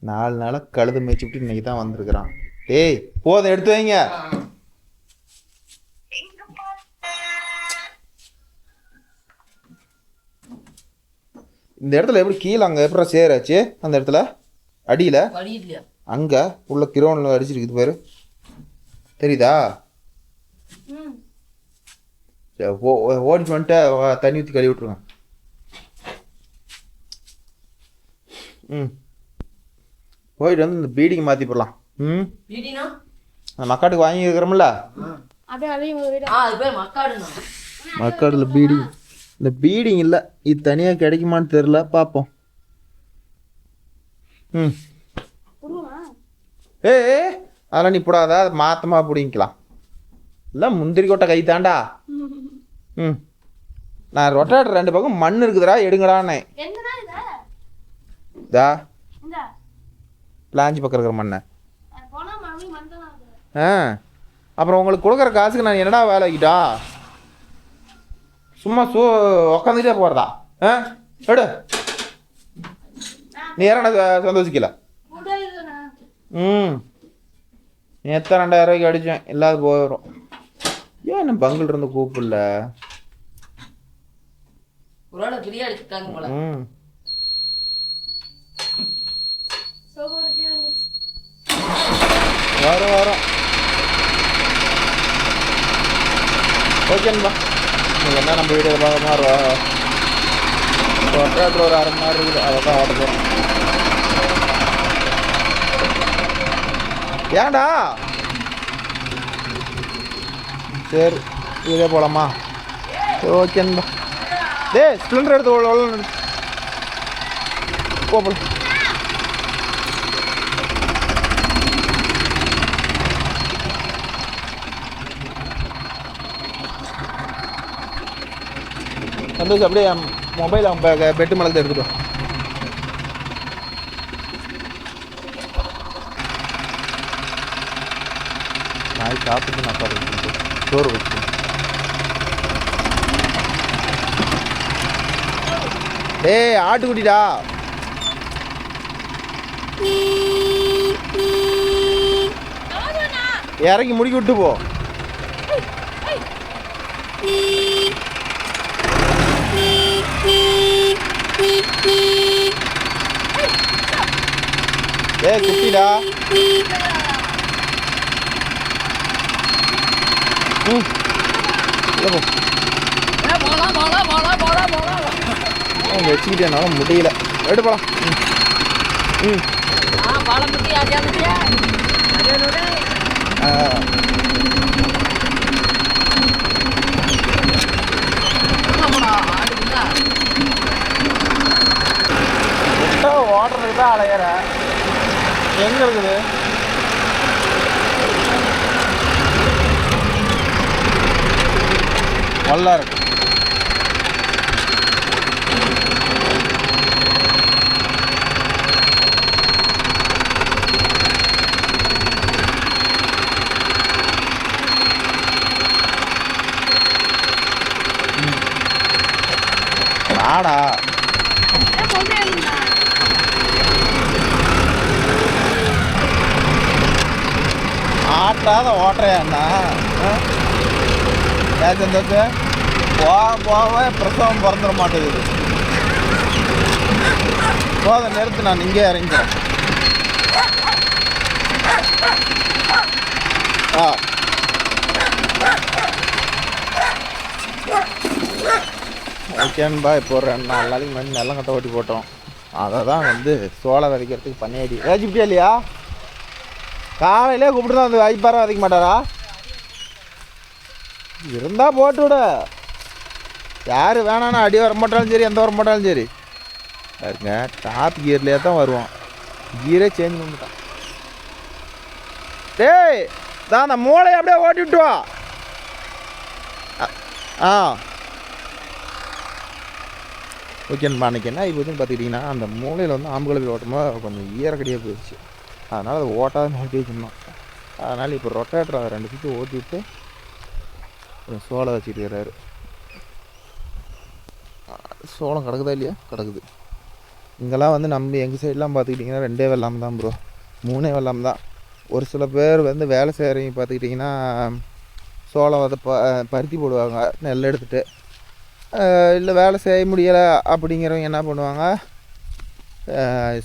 4 நாளாக கழுது மேய்ச்சிவிட்டு இன்னைக்கு தான் வந்திருக்கிறான். டேய் போதும் எடுத்து வைங்க. இந்த இடத்துல எப்படி கீழே அங்கே எப்படி சேராச்சு? அந்த இடத்துல அடியில் அங்கே உள்ள கிரௌண்டில் அடிச்சிருக்குது பாரு, தெரியுதா? ஓடிட்டு வந்துட்டு தண்ணி ஊற்றி கழுவி விட்ருங்க. போயிட்டு வந்து இந்த பீடிங்கை மாற்றி போடலாம். அந்த மக்காட்டுக்கு வாங்கியிருக்கிறோம்ல, மக்காடில் பீடிங். இந்த பீடிங் இல்லை, இது தனியாக கிடைக்குமான்னு தெரில, பார்ப்போம். ஏ அதெல்லாம் நீ போடாத, அது மாற்றமாக பிடிங்கிக்கலாம். இல்லை முந்திரி கொட்டை கை தாண்டா. நான் ரொட்டேட்டர் 2 பக்கம் மண் இருக்குதுடா, எடுங்கடான்னு. இதா பிளாஞ்சி பக்கம் இருக்கிற மண்ணை. அப்புறம் உங்களுக்கு கொடுக்குற காசுக்கு நான் என்னடா வேலை ஆகிட்டா? சும்மா உக்காந்துக்கிட்டே போகிறதா? எடு, நீ யாரா சந்தோஷிக்கல. நீ எத்தனை 2000 ரூபாய்க்கு அடித்தேன், இல்லாத போயிடும். ஏன் என்ன பங்கில் இருந்து கூப்பிடல? வரும் வரும். ஓகேன்பா, நீங்கள் என்ன நம்ம வீடியோ பார்க்க மாதிரி ஒரு 1/2 மணி நேரம் இருக்குது, அதை தான் ஓட்ட போகிறோம். ஏன்டா? சரி இதே போகலாமா? ஓகேன்பா. டேய் ஸ்ப்ளெண்டர் எடுத்து போகலாம். சந்தோஷம் அப்படியே மொபைல் அவன் பெட்டு மலத்தை எடுத்துட்டோம். நாய் சாப்பிட்டு நான் பாரு சோறு வச்சு. டேய் ஆட்டுக்குட்டிடா, இறக்கி முடிக்கி விட்டு போ. ஏய் குட்டிடா, வச்சுக்கிட்டேனால முடியல. எடுத்து போலாம். ஓடுறதுக்கு தான் அலையிற. எங்க இருக்குது? நல்லா இருக்கு. ஆடா ஆட்டாத ஓட்டுறையாண்ணா. ஏன் சந்தோஷ போக பிரசவம் பிறந்துட மாட்டேங்குது. போத நிறுத்து, நான் இங்கே இறங்கிக்கிறேன். ஓகேன்பா. இப்போ ஒரு 2 4 நாளைக்கு முன்னாடி நெல்லம் கட்ட ஓட்டி போட்டோம். அதை தான் வந்து சோளம் விதைக்கிறதுக்கு பண்ணியாடி ஏஜிப்டியா இல்லையா? காலையிலே கூப்பிட்டு தான் வந்து வைப்பாரா விதைக்க மாட்டாரா? இருந்தால் போட்டு விட. யார் வேணான்னா அடி வர மாட்டாலும் சரி, எந்த வர மாட்டாலும் சரி பாருங்க. டாப் கியர்லேயே தான் வருவான், கியரே சேஞ்ச் பண்ணிட்டான். டேய் தான் அந்த மூளையை அப்படியே ஓட்டி விட்டு வா. ஓகேன்பா. அன்றைக்கி என்ன இப்போ பார்த்துக்கிட்டிங்கன்னா, அந்த மூளையில் வந்து ஆம்புகளுக்கு ஓட்டும்போது கொஞ்சம் ஈரக்கடியாக போயிடுச்சு. அதனால் அதை ஓட்டாத நோக்கி வச்சுருந்தோம். அதனால் இப்போ ரொட்டேட்டர் அதை 2 சுற்றி ஓட்டி விட்டு சோளம் வச்சுட்டு இருக்கிறாரு. சோளம் கிடக்குதா இல்லையா? கிடக்குது. இங்கெல்லாம் வந்து நம்ம எங்கள் சைட்லாம் பார்த்துக்கிட்டிங்கன்னா 2 வெள்ளாமை தான் ப்ரோ, 3 வெள்ளாமை தான். ஒரு சில பேர் வந்து வேலை செய்கிறவங்க பார்த்துக்கிட்டிங்கன்னா சோளம் அதை பருத்தி போடுவாங்க நெல் எடுத்துகிட்டு. இல்லை வேலை செய்ய முடியலை அப்படிங்கிறவங்க என்ன பண்ணுவாங்க,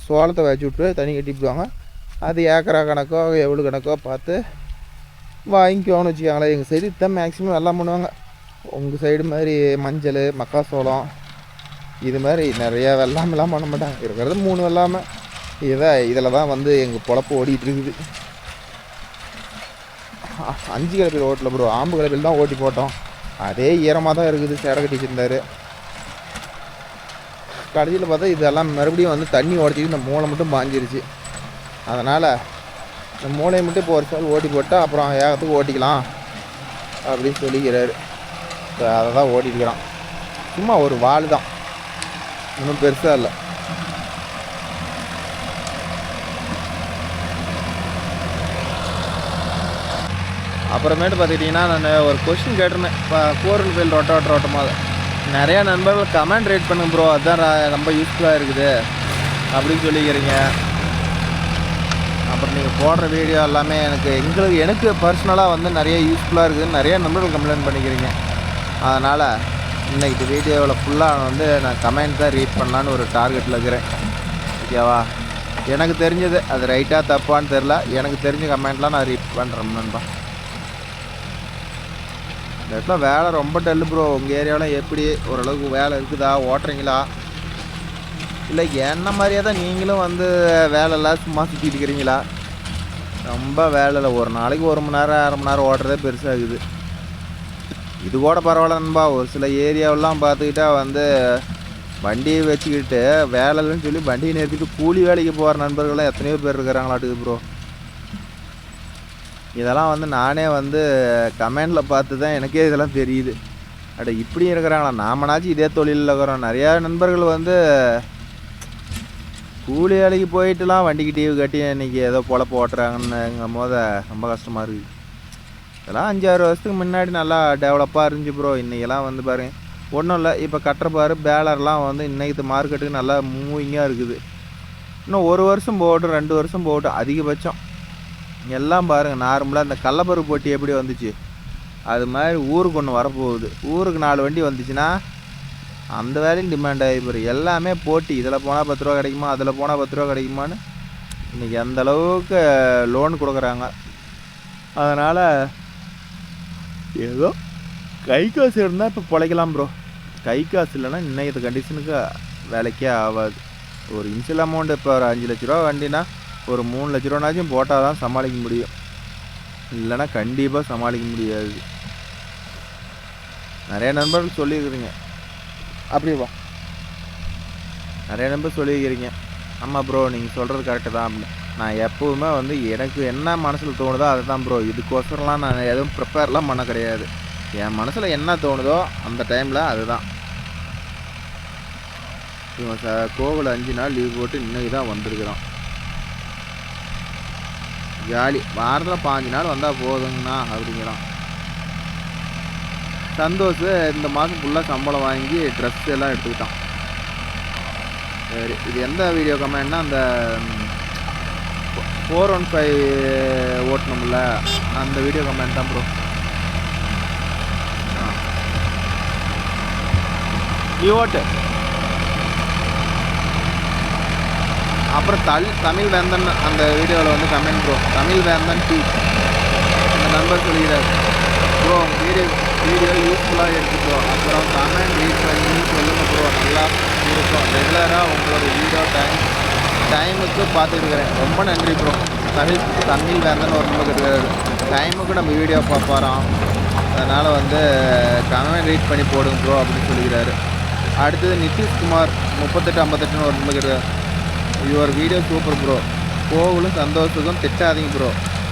சோளத்தை வச்சு விட்டு தண்ணி கட்டிவிடுவாங்க. அது ஏக்கரா கணக்கோ எவ்வளோ கணக்கோ பார்த்து வாங்கிக்கோன்னு வச்சுக்காங்களேன். எங்கள் சைடு இதுதான் மேக்ஸிமம் எல்லாம் பண்ணுவாங்க. உங்கள் சைடு மாதிரி மஞ்சள் மக்காசோளம் இது மாதிரி நிறையா வெள்ளாமெல்லாம் பண்ண மாட்டாங்க. இருக்கிறது 3 வெள்ளாமை. இதில் தான் வந்து எங்கள் பொழப்பு ஓடிட்டு இருக்குது. 5 கிலோபீல் ஓட்டல ப்ரோ, ஆம்பு கிலோபீல் தான் ஓட்டி போட்டோம். அதே ஈரமாக தான் இருக்குது. சேடை கட்டிச்சிருந்தார். கடைசியில் பார்த்தா இதெல்லாம் மறுபடியும் வந்து தண்ணி ஓடிச்சிட்டு இந்த மூளை மட்டும் பாஞ்சிருச்சு. அதனால் இந்த மூளையை மட்டும் இப்போ ஒரு சால் ஓட்டி போட்டால் அப்புறம் ஏகத்துக்கு ஓட்டிக்கலாம் அப்படின்னு சொல்லிக்கிறாரு. அதை தான் ஓட்டிருக்கிறான். சும்மா ஒரு வால் தான், இன்னும் பெருசாக இல்லை. அப்புறமேட்டு பார்த்துக்கிட்டிங்கன்னா நான் ஒரு கொஸ்டின் கேட்டிருந்தேன். இப்போ 4 ரொட்டோட்டமாக நிறையா நண்பர்கள் கமெண்ட் ரேட் பண்ணுங்க ப்ரோ, அதுதான் ரொம்ப யூஸ்ஃபுல்லாக இருக்குது அப்படின்னு சொல்லிக்கிறீங்க. அப்புறம் நீங்கள் போடுற வீடியோ எல்லாமே எனக்கு பர்சனலாக வந்து நிறைய யூஸ்ஃபுல்லாக இருக்குதுன்னு நிறைய நண்பர்கள் கம்ப்ளைண்ட் பண்ணிக்கிறீங்க. அதனால் இன்றைக்கி வீடியோவில் ஃபுல்லாக வந்து நான் கமெண்ட் தான் ரீட் பண்ணலான்னு ஒரு டார்கெட்டில் இருக்கிறேன். ஓகேவா? எனக்கு தெரிஞ்சது அது ரைட்டாக தப்பான்னு தெரில. எனக்கு தெரிஞ்ச கமெண்ட்லாம் நான் ரீட் பண்ணுறேன் நண்பா. இந்த இடத்துல வேலை ரொம்ப டல்லு ப்ரோ. உங்கள் ஏரியாவில் எப்படி ஓரளவுக்கு வேலை இருக்குதா, ஓட்டுறீங்களா? இல்லை என்ன மாதிரியே தான் நீங்களும் வந்து வேலைலாம் சும்மா சுற்றிட்டு இருக்கிறீங்களா? ரொம்ப வேலை இல்லை. ஒரு நாளைக்கு 1 மணி நேரம் 1/2 மணி நேரம் ஓட்டுறதே பெருசாகுது. இது கூட பரவாயில்ல நண்பா. ஒரு சில ஏரியாவெல்லாம் பார்த்துக்கிட்டா வந்து வண்டியை வச்சுக்கிட்டு வேலை இல்லைன்னு சொல்லி வண்டியை நிறுத்திட்டு கூலி வேலைக்கு போகிற நண்பர்கள்லாம் எத்தனையோ பேர் இருக்கிறாங்களாட்டுது ப்ரோ. இதெல்லாம் வந்து நானே வந்து கமெண்டில் பார்த்து தான் எனக்கே இதெல்லாம் தெரியுது. அட இப்படி இருக்கிறாங்களா, நாமனாச்சும் இதே தொழிலில் இருக்கிறோம். நிறையா நண்பர்கள் வந்து கூலி வேலைக்கு போயிட்டுலாம் வண்டிக்கு டிவி கட்டி இன்றைக்கி ஏதோ பொழப்பு ஓட்டுறாங்கன்னுங்கும் போது ரொம்ப கஷ்டமாக இருக்குது. இதெல்லாம் 5-6 வருஷத்துக்கு முன்னாடி நல்லா டெவலப்பாக இருந்துச்சு ப்ரோ. இன்றைக்கெல்லாம் வந்து பாருங்கள் ஒன்றும் இல்லை. இப்போ கட்டுற பாரு பேலர்லாம் வந்து இன்றைக்கி மார்க்கெட்டுக்கு நல்லா மூவிங்காக இருக்குது. இன்னும் 1 வருஷம் போகட்டும் 2 வருஷம் போகட்டும் அதிகபட்சம். எல்லாம் பாருங்கள் நார்மலாக இந்த கள்ளப்பருப்பு போட்டி எப்படி வந்துச்சு அது மாதிரி ஊருக்கு ஒன்று வரப்போகுது. ஊருக்கு 4 வண்டி வந்துச்சுன்னா அந்த வேலையும் டிமாண்ட் ஆகிப்போம். எல்லாமே போட்டி. இதில் போனால் 10 ரூபா கிடைக்குமா, அதில் போனால் 10 ரூபா கிடைக்குமான்னு இன்றைக்கி அந்தளவுக்கு லோன் கொடுக்குறாங்க. அதனால் ஏதோ கை காசு இருந்தால் இப்போ பிழைக்கலாம் ப்ரோ. கை காசு இல்லைன்னா இன்னைக்கு கண்டிஷனுக்கு வேலைக்கே ஆகாது. ஒரு இன்ஷியல் அமௌண்ட் இப்போ ஒரு 5 லட்ச ரூபா வண்டினா ஒரு 3 லட்ச ரூபானாச்சும் போட்டால் தான் சமாளிக்க முடியும். இல்லைன்னா கண்டிப்பாக சமாளிக்க முடியாது. நிறைய நண்பர்கள் சொல்லியிருக்கிறீங்க அப்படிவா, நிறைய நண்பர் சொல்லியிருக்கிறீங்க ஆமாம் ப்ரோ நீங்கள் சொல்கிறது கரெக்டு தான் அப்படின்னு. நான் எப்போவுமே வந்து எனக்கு என்ன மனசில் தோணுதோ அதை தான் ப்ரோ. இதுக்கோசரம்லாம் நான் எதுவும் ப்ரிப்பேர்லாம் பண்ண கிடையாது. என் மனசில் என்ன தோணுதோ அந்த டைமில் அதுதான். இவன் கோவில் 5 நாள் லீவ் போட்டு இன்னைக்கு தான் வந்திருக்கிறான். ஜாலி. வாரத்தில் 5 நாள் வந்தால் போதுங்கண்ணா அப்படிங்கிறான். சந்தோஷ் இந்த மாதம் ஃபுல்லாக சம்பளம் வாங்கி ட்ரெஸ் எல்லாம் எடுத்துக்கிட்டான். சரி, இது எந்த வீடியோ கமெண்ட்னா அந்த 415 ஓட்டணும்ல அந்த வீடியோ கமெண்ட் தான் ப்ரோ. நீ ஓட்டு. அப்புறம் தமிழ் வேந்தன் அந்த வீடியோவில் வந்து கமெண்ட் ப்ரோ. தமிழ் வேந்தன் டீ அந்த நண்பர் சொல்லிக்கிறார் ப்ரோ வீடியோ யூஸ்ஃபுல்லாக எடுத்துக்கோ. அப்புறம் கமெண்ட் ரீட் பண்ணி சொல்லுங்கள் ப்ரோ, நல்லா இருக்கும். ரெகுலராக உங்களோட வீடியோ டைமுக்கு பார்த்துருக்குறேன். ரொம்ப நன்றி ப்ரோ. தமிழ் வேந்தன் ஒரு நம்பர் இருக்கிறாரு. டைமுக்கு நம்ம வீடியோ பார்ப்பாராம். அதனால் வந்து கமெண்ட் ரீட் பண்ணி போடுங்க ப்ரோ அப்படின்னு சொல்லிக்கிறாரு. அடுத்தது நிதிஷ்குமார் 3858 ஒரு நம்பர் இருக்கிறார். Your video super bro. கோவிலும் சந்தோஷத்துக்கும் திட்டாதீங்க ப்ரோ.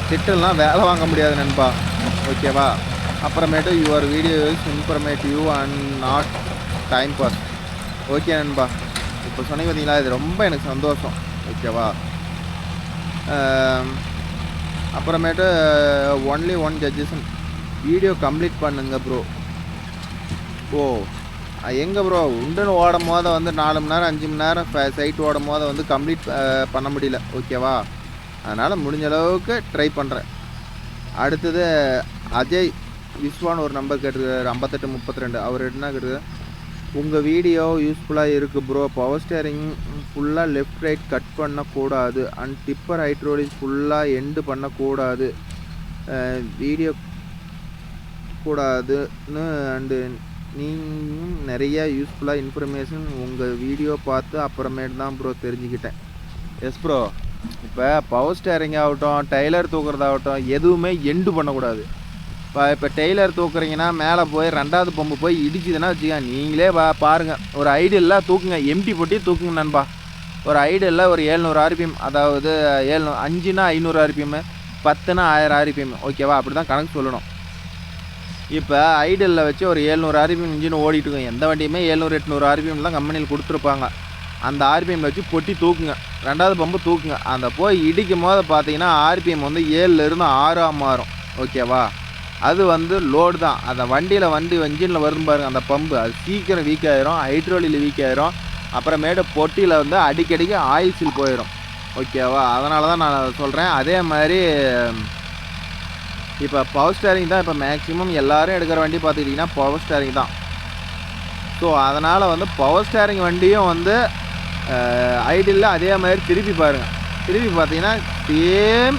திட்டலாம் வேலை வாங்க முடியாது நண்பா. ஓகேவா? அப்புறமேட்டு your video is informative and not time pass. Okay நண்பா. இப்போ சொன்னீங்க பார்த்தீங்களா, இது ரொம்ப எனக்கு சந்தோஷம். ஓகேவா? அப்புறமேட்டு ஒன்லி 1 ஜட்ஜஸ் வீடியோ கம்ப்ளீட் பண்ணுங்க ப்ரோ. ஓ எங்கே ப்ரோ உண்டுன்னு ஓடும் போது வந்து 4 மணி நேரம் 5 மணி நேரம் சைட் ஓடும் போது வந்து கம்ப்ளீட் பண்ண முடியல. ஓகேவா, அதனால் முடிஞ்ச அளவுக்கு ட்ரை பண்ணுறேன். அடுத்தது அஜய் விஸ்வான்னு ஒரு நம்பர் கேட்டுருக்காரு 5832. அவர் என்ன கேட்டுருக்காரு, உங்கள் வீடியோ யூஸ்ஃபுல்லாக இருக்குது ப்ரோ. பவர் ஸ்டேரிங் ஃபுல்லாக லெஃப்ட் ரைட் கட் பண்ணக்கூடாது அண்ட் டிப்பர் ஹைட்ரோலிக் ஃபுல்லாக எண்டு பண்ணக்கூடாது வீடியோ கூடாதுன்னு அண்டு நீங்களும் நிறைய யூஸ்ஃபுல்லாக இன்ஃபர்மேஷன் உங்கள் வீடியோ பார்த்து அப்புறமேட்டு தான் ப்ரோ தெரிஞ்சுக்கிட்டேன். எஸ் ப்ரோ, இப்போ பவர் ஸ்டேரிங் ஆகட்டும் டெய்லர் தூக்குறதாகட்டும் எதுவுமே எண்டு பண்ணக்கூடாது. இப்போ டெய்லர் தூக்குறீங்கன்னா மேலே போய் 2வது பம்பு போய் இடிச்சுதுன்னா வச்சுக்க, நீங்களே பாருங்கள். ஒரு ஐடியெல்லாம் தூக்குங்க, எம்டி போட்டி தூக்குங்க நண்பா. ஒரு ஐடியெல்லாம் ஒரு 700 ஆர்பிஎம், அதாவது 5னா 500 ஆர்பிஎம், 10னா 1000 ஆர்பிஎம். ஓகேவா, அப்படி தான் கணக்கு சொல்லணும். இப்போ ஐடியலில் வச்சு ஒரு 700 ஆர்பிஎம் இன்ஜின் ஓடிட்டுருக்கோம். எந்த வண்டியுமே 700 800 ஆர்பிஎம் தான் கம்பெனியில் கொடுத்துருப்பாங்க. அந்த ஆர்பிஎம்மில் வச்சு பொட்டி தூக்குங்க, 2வது பம்பு தூக்குங்க. அந்த போய் இடிக்கும் போது பார்த்தீங்கன்னா ஆர்பிஎம் வந்து 7லேருந்து 6 மாறும். ஓகேவா, அது வந்து லோடு தான். அந்த வண்டி இன்ஜினில் வரும் பாருங்கள் அந்த பம்பு, அது சீக்கிரம் வீக் ஆகிரும், ஹைட்ரோலில் வீக் ஆகிரும். அப்புறமேட்டு பொட்டியில் வந்து அடிக்கடிக்கு ஆயில் சீல் போயிடும். ஓகேவா, அதனால தான் நான் சொல்கிறேன். அதே மாதிரி இப்போ பவர் ஸ்டேரிங் தான் இப்போ மேக்ஸிமம் எல்லோரும் எடுக்கிற வண்டி பார்த்துக்கிட்டிங்கன்னா பவர் ஸ்டேரிங் தான். ஸோ அதனால் வந்து பவர் ஸ்டேரிங் வண்டியும் வந்து ஐடியில் அதே மாதிரி திருப்பி பாருங்கள். திருப்பி பார்த்தீங்கன்னா சேம்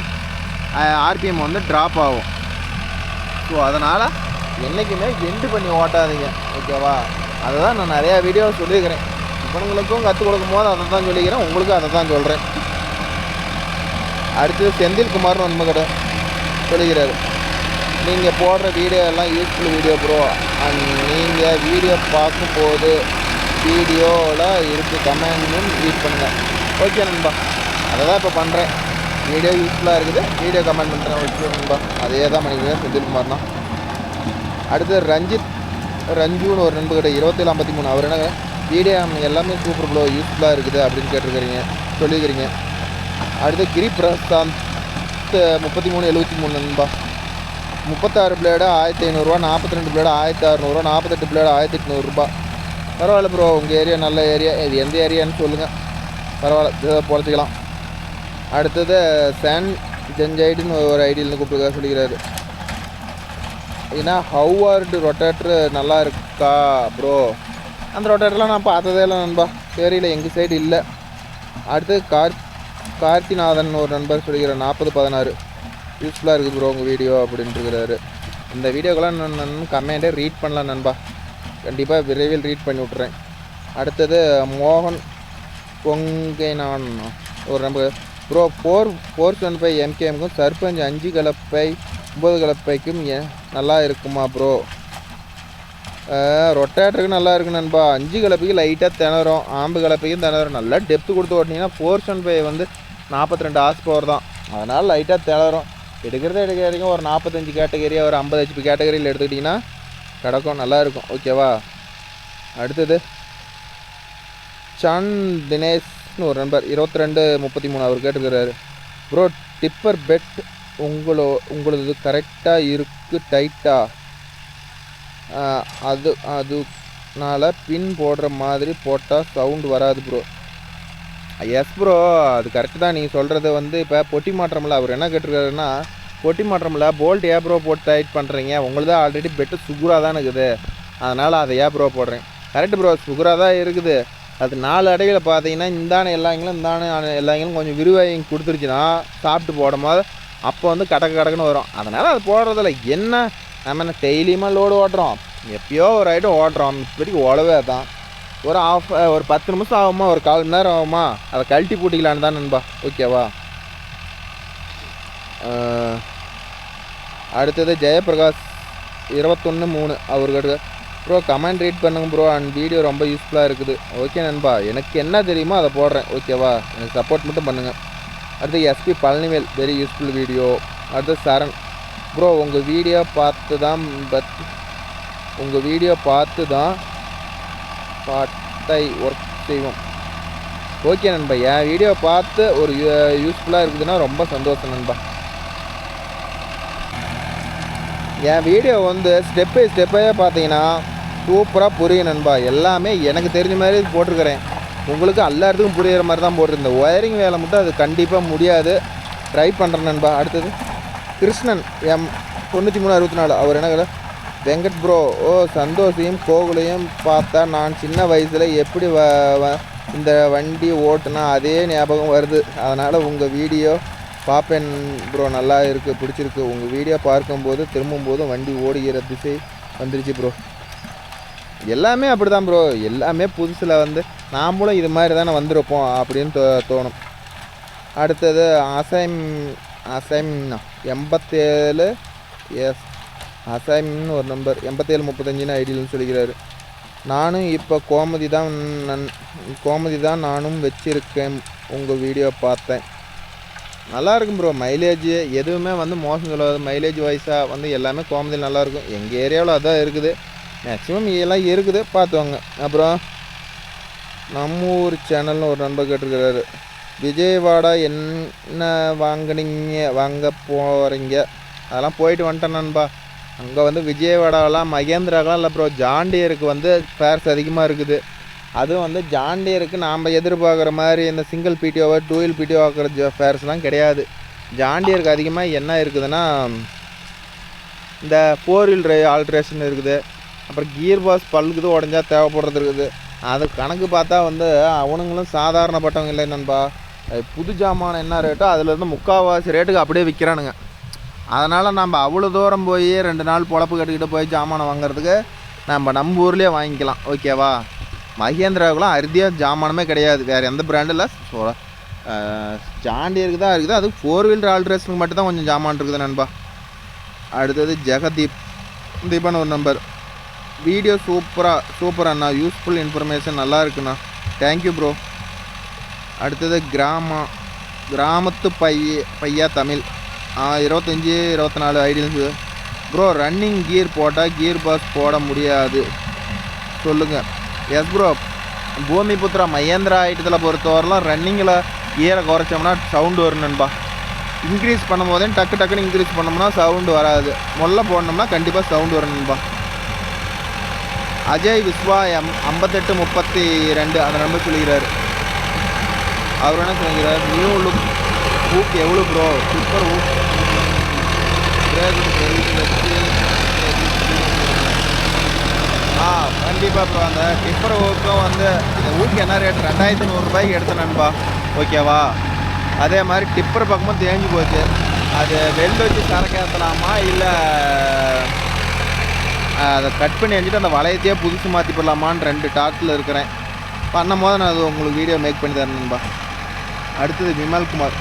ஆர்பிஎம் வந்து ட்ராப் ஆகும். ஸோ அதனால் என்றைக்குமே எண்டு பண்ணி ஓட்டாதீங்க. ஓகேவா, அதை தான் நான் நிறையா வீடியோ சொல்லியிருக்கிறேன். இவங்களுக்கும் கற்றுக் கொடுக்கும் போது அதை தான் சொல்லிக்கிறேன், உங்களுக்கும் அதை தான் சொல்கிறேன். அடுத்தது செந்தில்குமார்னு நம்ம கடை சொல்லிக்கிறாரு, நீங்கள் போடுற வீடியோ எல்லாம் யூஸ்ஃபுல் வீடியோ ப்ரோ. அண்ட் நீங்கள் வீடியோ பார்க்கும்போது வீடியோவில் இருக்குது கமெண்ட்டும் ரீட் பண்ணுங்கள். ஓகே நண்பா, அதை தான் இப்போ பண்ணுறேன். வீடியோ யூஸ்ஃபுல்லாக இருக்குது, வீடியோ கமெண்ட் பண்ணுறேன். ஓகே நண்பா, அதே தான் பண்ணிக்கிறேன் செந்தில்குமார் தான். அடுத்து ரஞ்சுன்னு ஒரு நண்பர்கிட்ட 2753. அவர் என்ன வீடியோ எல்லாமே சூப்பர் ப்ரோ, யூஸ்ஃபுல்லாக இருக்குது அப்படின்னு கேட்டிருக்கிறீங்க, சொல்லியிருக்கிறீங்க. அடுத்து கிரி பிரசாந்த் 3373 நண்பா. 36 பிளேடு 1500ரூவா, 42 பிளேடு 1600ரூவா, 48 பிளேடு 1800 பரவாயில்ல ப்ரோ. உங்கள் ஏரியா நல்ல ஏரியா, இது எந்த ஏரியான்னு சொல்லுங்கள், பரவாயில்ல பொழைச்சிக்கலாம். அடுத்தது சான் ஜென்ஜைடுன்னு ஒரு ஐடியில்னு கூப்பிட்டு சொல்லிக்கிறாரு. ஏன்னா ஹவ்வார்டு ரொட்டேட்ரு நல்லா இருக்கா ப்ரோ? அந்த ரொட்டேட்டர்லாம் நான் பார்த்ததே இல்லை நண்பா, தெரியல, எங்கள் சைடு இல்லை. அடுத்து கார்த்திநாதன் ஒரு நண்பர் சொல்லிக்கிறார் 4016 யூஸ்ஃபுல்லாக இருக்குது ப்ரோ உங்கள் வீடியோ அப்படின்ட்டுருக்கிறாரு. இந்த வீடியோக்கெல்லாம் நான் கமெண்ட்டே ரீட் பண்ணலாம் நண்பா, கண்டிப்பாக விரைவில் ரீட் பண்ணி விட்றேன். அடுத்தது மோகன் பொங்கைனான் ஒரு நம்பர் ப்ரோ 475 MKMக்கும் சர்பஞ்ச் 5 கலப்பை 9 கலப்பைக்கும் நல்லா இருக்குமா ப்ரோ? ரொட்டேட்டருக்கு நல்லா இருக்குது நண்பா. 5 கலப்பைக்கு லைட்டாக திணறும், ஆம்பு கலப்பைக்கும் திணறும். நல்லா டெப்த்து கொடுத்து ஓட்டினீங்கன்னா 475 வந்து 42 ஹார்ஸ் பவர் தான், அதனால் லைட்டாக திணறும். எடுக்கிறதுக்கும் ஒரு 45 கேட்டகரியாக ஒரு 50 HP கேட்டகரியில் எடுத்துக்கிட்டிங்கன்னா கிடக்கும், நல்லாயிருக்கும். ஓகேவா, அடுத்தது சான் தினேஷ்னு ஒரு நண்பர் 2233 அவர் கேட்டுக்கிறாரு. ப்ரோ டிப்பர் பெட் உங்களது கரெக்டாக இருக்குது டைட்டா? அதுனால பின் போடுற மாதிரி போட்டால் சவுண்டு வராது ப்ரோ. எஸ் ப்ரோ, அது கரெக்டு தான் நீங்கள் சொல்கிறது. வந்து இப்போ பொட்டி மாற்றமில்ல, அவர் என்ன கேட்டிருக்காருன்னா பொட்டி மாற்றமில்ல போல்ட் ஏன் ப்ரோ போட்டு டைட் பண்ணுறீங்க? உங்களுக்கு தான் ஆல்ரெடி பெட்டு சுகுராக தான் இருக்குது, அதனால் அதை ஏன் ப்ரோ போடுறேன்? கரெக்டு ப்ரோ, சுகுராக தான் இருக்குது. அது 4 அடையில் பார்த்தீங்கன்னா இந்தான எல்லாங்களும் கொஞ்சம் விரிவாயம் கொடுத்துருச்சுன்னா சாப்பிட்டு போடும் போது அப்போ வந்து கடக்குன்னு வரும். அதனால் அது போடுறதில்ல. என்ன நம்ம என்ன டெய்லியுமா லோடு ஓட்டுறோம், எப்பயோ ஒரு ஐட்டம் ஓட்டுறோம், இப்போதைக்கு ஓடவே தான். ஒரு 10 நிமிஷம் ஆகுமா, ஒரு 1/4 மணி நேரம் ஆகுமா, அதை கழட்டி போட்டிக்கலான்னு தான் நண்பா. ஓகேவா, அடுத்தது ஜெயபிரகாஷ் 21-3 அவர்கிட்ட ப்ரோ கமெண்ட் ரீட் பண்ணுங்க ப்ரோ, அண்ட் வீடியோ ரொம்ப யூஸ்ஃபுல்லாக இருக்குது. ஓகே நண்பா, எனக்கு என்ன தெரியுமோ அதை போடுறேன். ஓகேவா, எனக்கு சப்போர்ட் மட்டும் பண்ணுங்கள். அடுத்து SP Palanivel very useful video. அடுத்து சரண் ப்ரோ உங்கள் வீடியோ பார்த்து தான் பாட்டை ஒர்க் செய்வோம். ஓகே நண்பா, என் வீடியோ பார்த்து ஒரு யூஸ்ஃபுல்லாக இருக்குதுன்னா ரொம்ப சந்தோஷம் நண்பா. என் வீடியோ வந்து ஸ்டெப் பை ஸ்டெப்பாக பார்த்தீங்கன்னா சூப்பராக புரியும் நண்பா. எல்லாமே எனக்கு தெரிஞ்ச மாதிரி போட்டிருக்கிறேன். உங்களுக்கு எல்லாத்துக்கும் புரிகிற மாதிரி தான் போட்டிருந்தேன். ஒயரிங் வேலை மட்டும் அது கண்டிப்பாக முடியாது. ட்ரை பண்ணுறேன் நண்பா. அடுத்தது கிருஷ்ணன் எம் 9364. அவர் என்ன வெங்கட் ப்ரோ, ஓ சந்தோஷையும் கோகுலையும் பார்த்தா நான் சின்ன வயசில் எப்படி இந்த வண்டி ஓட்டுனா அதே ஞாபகம் வருது. அதனால் உங்கள் வீடியோ பார்ப்பேன் ப்ரோ. நல்லா இருக்குது, பிடிச்சிருக்கு. உங்கள் வீடியோ பார்க்கும்போது திரும்பும்போதும் வண்டி ஓடுகிற திசை வந்துருச்சு ப்ரோ. எல்லாமே அப்படி தான் ப்ரோ. எல்லாமே புதுசில் நாமளும் இது மாதிரி தானே வந்திருப்போம் அப்படின்னு தோணும். அடுத்தது அசைம்னா 87 அசைம்னு ஒரு நம்பர் 8735 ஐடியில்னு சொல்லிக்கிறாரு. நானும் இப்போ கோமதி தான் நானும் வச்சுருக்கேன். உங்கள் வீடியோ பார்த்தேன், நல்லா இருக்கும் ப்ரோ. மைலேஜ் எதுவுமே மோசம் சொல்லாது. மைலேஜ் வைஸாக எல்லாமே கோமதியில் நல்லாயிருக்கும். எங்கள் ஏரியாவில் அதான் இருக்குது. மேக்ஸிமம் எல்லாம் இருக்குது, பார்த்துவாங்க. அப்புறம் நம்ம ஊர் சேனல்னு ஒரு நண்பர் கேட்டிருக்கிறாரு. விஜயவாடா என்ன வாங்க போகிறீங்க? அதெல்லாம் போயிட்டு வந்துட்டேன் நண்பா. அங்கே விஜயவாடாவெலாம் மகேந்திராக்கெலாம் இல்லை ப்ரோ. ஜாண்டியருக்கு ஃபேர்ஸ் அதிகமாக இருக்குது. அதுவும் ஜாண்டியருக்கு நாம் எதிர்பார்க்குற மாதிரி இந்த சிங்கிள் பிடிஓவை டூயில் பிடிஓ ஆக்கிற ஃபேர்ஸ்லாம் கிடையாது. ஜாண்டியருக்கு அதிகமாக என்ன இருக்குதுன்னா இந்த 4 வீல் டிரைவ் ஆல்ட்ரேஷன் இருக்குது. அப்புறம் கியர் பாக்ஸ் பல்குது உடஞ்சா தேவைப்படுறது இருக்குது. அது கணக்கு பார்த்தா அவனுங்களும் சாதாரணப்பட்டவங்க இல்லை நண்பா. புது ஜாமான் என்ன ரேட்டோ அதுலேருந்து 3/4 ரேட்டுக்கு அப்படியே விற்கிறானுங்க. அதனால் நம்ம அவ்வளோ தூரம் போய் 2 நாள் பொழப்பு கட்டிக்கிட்டு போய் ஜாமானை வாங்குறதுக்கு நம்ம ஊர்லேயே வாங்கிக்கலாம். ஓகேவா? மகேந்திராவுக்குலாம் அறுதியாக ஜாமானமே கிடையாது. வேறு எந்த பிராண்டில் ஜாண்டியருக்கு தான் இருக்குது. அது 4 வீலர் ஆல்ட்ரேஷனுக்கு மட்டும் தான் கொஞ்சம் ஜாமான் இருக்குது நண்பா. அடுத்தது தீபன் ஒரு நம்பர். வீடியோ சூப்பர் அண்ணா. யூஸ்ஃபுல் இன்ஃபர்மேஷன் நல்லா இருக்குண்ணா. Thank you bro. அடுத்தது கிராமத்து பையா தமிழ் 25-24 ஐடியல்ஸு. ப்ரோ ரன்னிங் கியர் போட்டால் கியர் பாக்ஸ் போட முடியாது சொல்லுங்கள். S bro. பூமிபுத்ரா மகேந்திரா ஐட்டத்தில் பொறுத்தவரைலாம் ரன்னிங்கில் கியரை குறைச்சோம்னா சவுண்டு வரும் நண்பா. இன்க்ரீஸ் பண்ணும் போதே டக்குன்னு இன்க்ரீஸ் பண்ணோம்னா சவுண்டு வராது. போடணும்னா கண்டிப்பாக சவுண்டு வரும் நண்பா. அஜய் விஸ்வா 5832 அந்த நம்பர் சொல்லிக்கிறார். அவர் என்ன சொல்லிக்கிறார்? நியூ லுக் ஊக் எவ்வளோ ப்ரோ? சூப்பர் ஊக். கண்டிப்பாக ப்ரோ. அந்த டிப்பர் ஊக்கும் இந்த ஊக்கு என்ன ரேட்? 2100 ரூபாய்க்கு எடுத்த நண்பா. ஓகேவா? அதே மாதிரி டிப்பர் பக்கமும் தேஞ்சு போச்சு. அது வெல்டு வச்சு சரக்கு ஏற்றலாமா இல்லை அதை கட் பண்ணி அடிச்சுட்டு அந்த வளையத்தையே புதுசு மாற்றி போடலாமான்னு 2 டாட்டில் இருக்கிறேன். பண்ணும் போது நான் அது உங்களுக்கு வீடியோ மேக் பண்ணி தரேன் நண்பா. அடுத்தது விமல்குமார்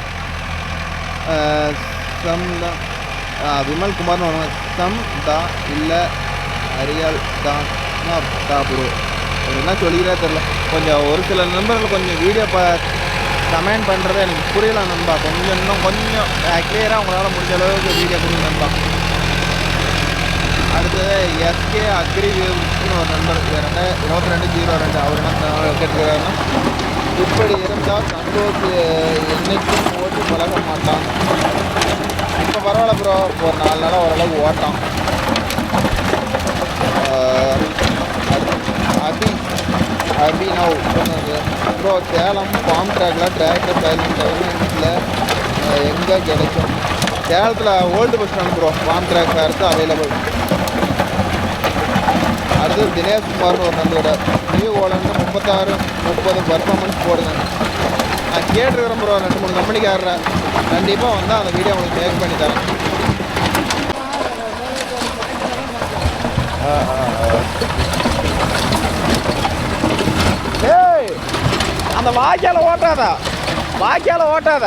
விமல்குமார்னு வருவாங்க. சம் தான் இல்லை அரியால் தான் ப்ரோ. என்ன சொல்லிக்கிறா தெரில. கொஞ்சம் ஒரு சில நண்பர்கள் கொஞ்சம் வீடியோ கமெண்ட் பண்ணுறது எனக்கு புரியல நண்பா. இன்னும் கொஞ்சம் கிளியராக உங்களால் முடிஞ்ச அளவுக்கு வீடியோ கொடுங்க நண்பா. அடுத்தது எஸ்கே அக்ரிவியூன்னு ஒரு நண்பர் 2202 அவர் என்ன கேட்டுக்கிறாருன்னா, இப்படி இருந்தால் சந்தோஷ் என்றைக்கும் ஓட்டி பழக மாட்டான். இப்போ பரவாயில்ல ப்ரோ. ஒரு 4 நாளாக ஓரளவு ஓட்டான். அபினவ் சொன்னது ப்ரோ. சேலம் ஃபார்ம் ட்ராக்கில் டிராக்டர் சைலண்ட்டில் எங்கே கிடைக்கும்? சேலத்தில் old bus stand bro. Farm track fairs available. அடுத்தது தினேஷ் குமார்னு ஒரு நண்பரோட நியூ ஓலன்னு 36-30 பர்ஃபார்மன்ஸ் போடுங்க. நான் கேட்டுருக்கிறேன் ப்ரோ. 2-3 கம்பெனிக்காரர் கண்டிப்பாக அந்த வீடியோ உங்களுக்கு மேக் பண்ணி தரேன். ஏய் அந்த வாய்க்கால ஓட்டாத.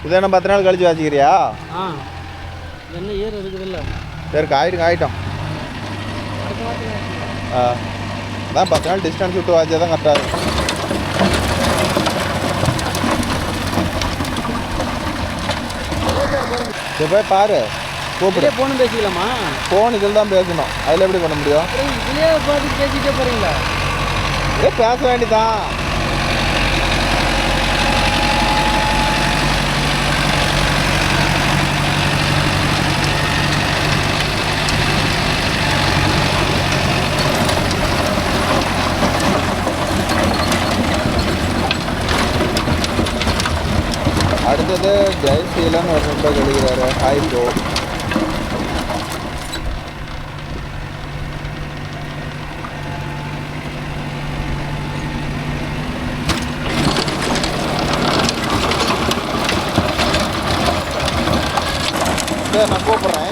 இதை என்ன 10 நாள் கழிச்சு வாசிக்கிறியா? என்ன ஏர் இருக்குது இல்லை? சரி ஆகிட்டோம். அதான் 10 நாள் டிஸ்டன்ஸ் விட்டு வாசிச்சா தான் கரெக்டாக இருக்கும். போய் பாரு. கூப்பிடு. ஃபோன் பேசிக்கலாமா? ஃபோன் இதில் தான் பேசணும், அதில் எப்படி பண்ண முடியும்? இதுலேயே பார்த்து பேசிக்கிட்டே போகிறீங்களா? இதே பேச வேண்டியதான். அடுத்தது ஜெயசீலன்னு ஒரு நண்பர் எழுதுகிறாரு. Hi bro. சரி நான் கூப்பிட்றேன்.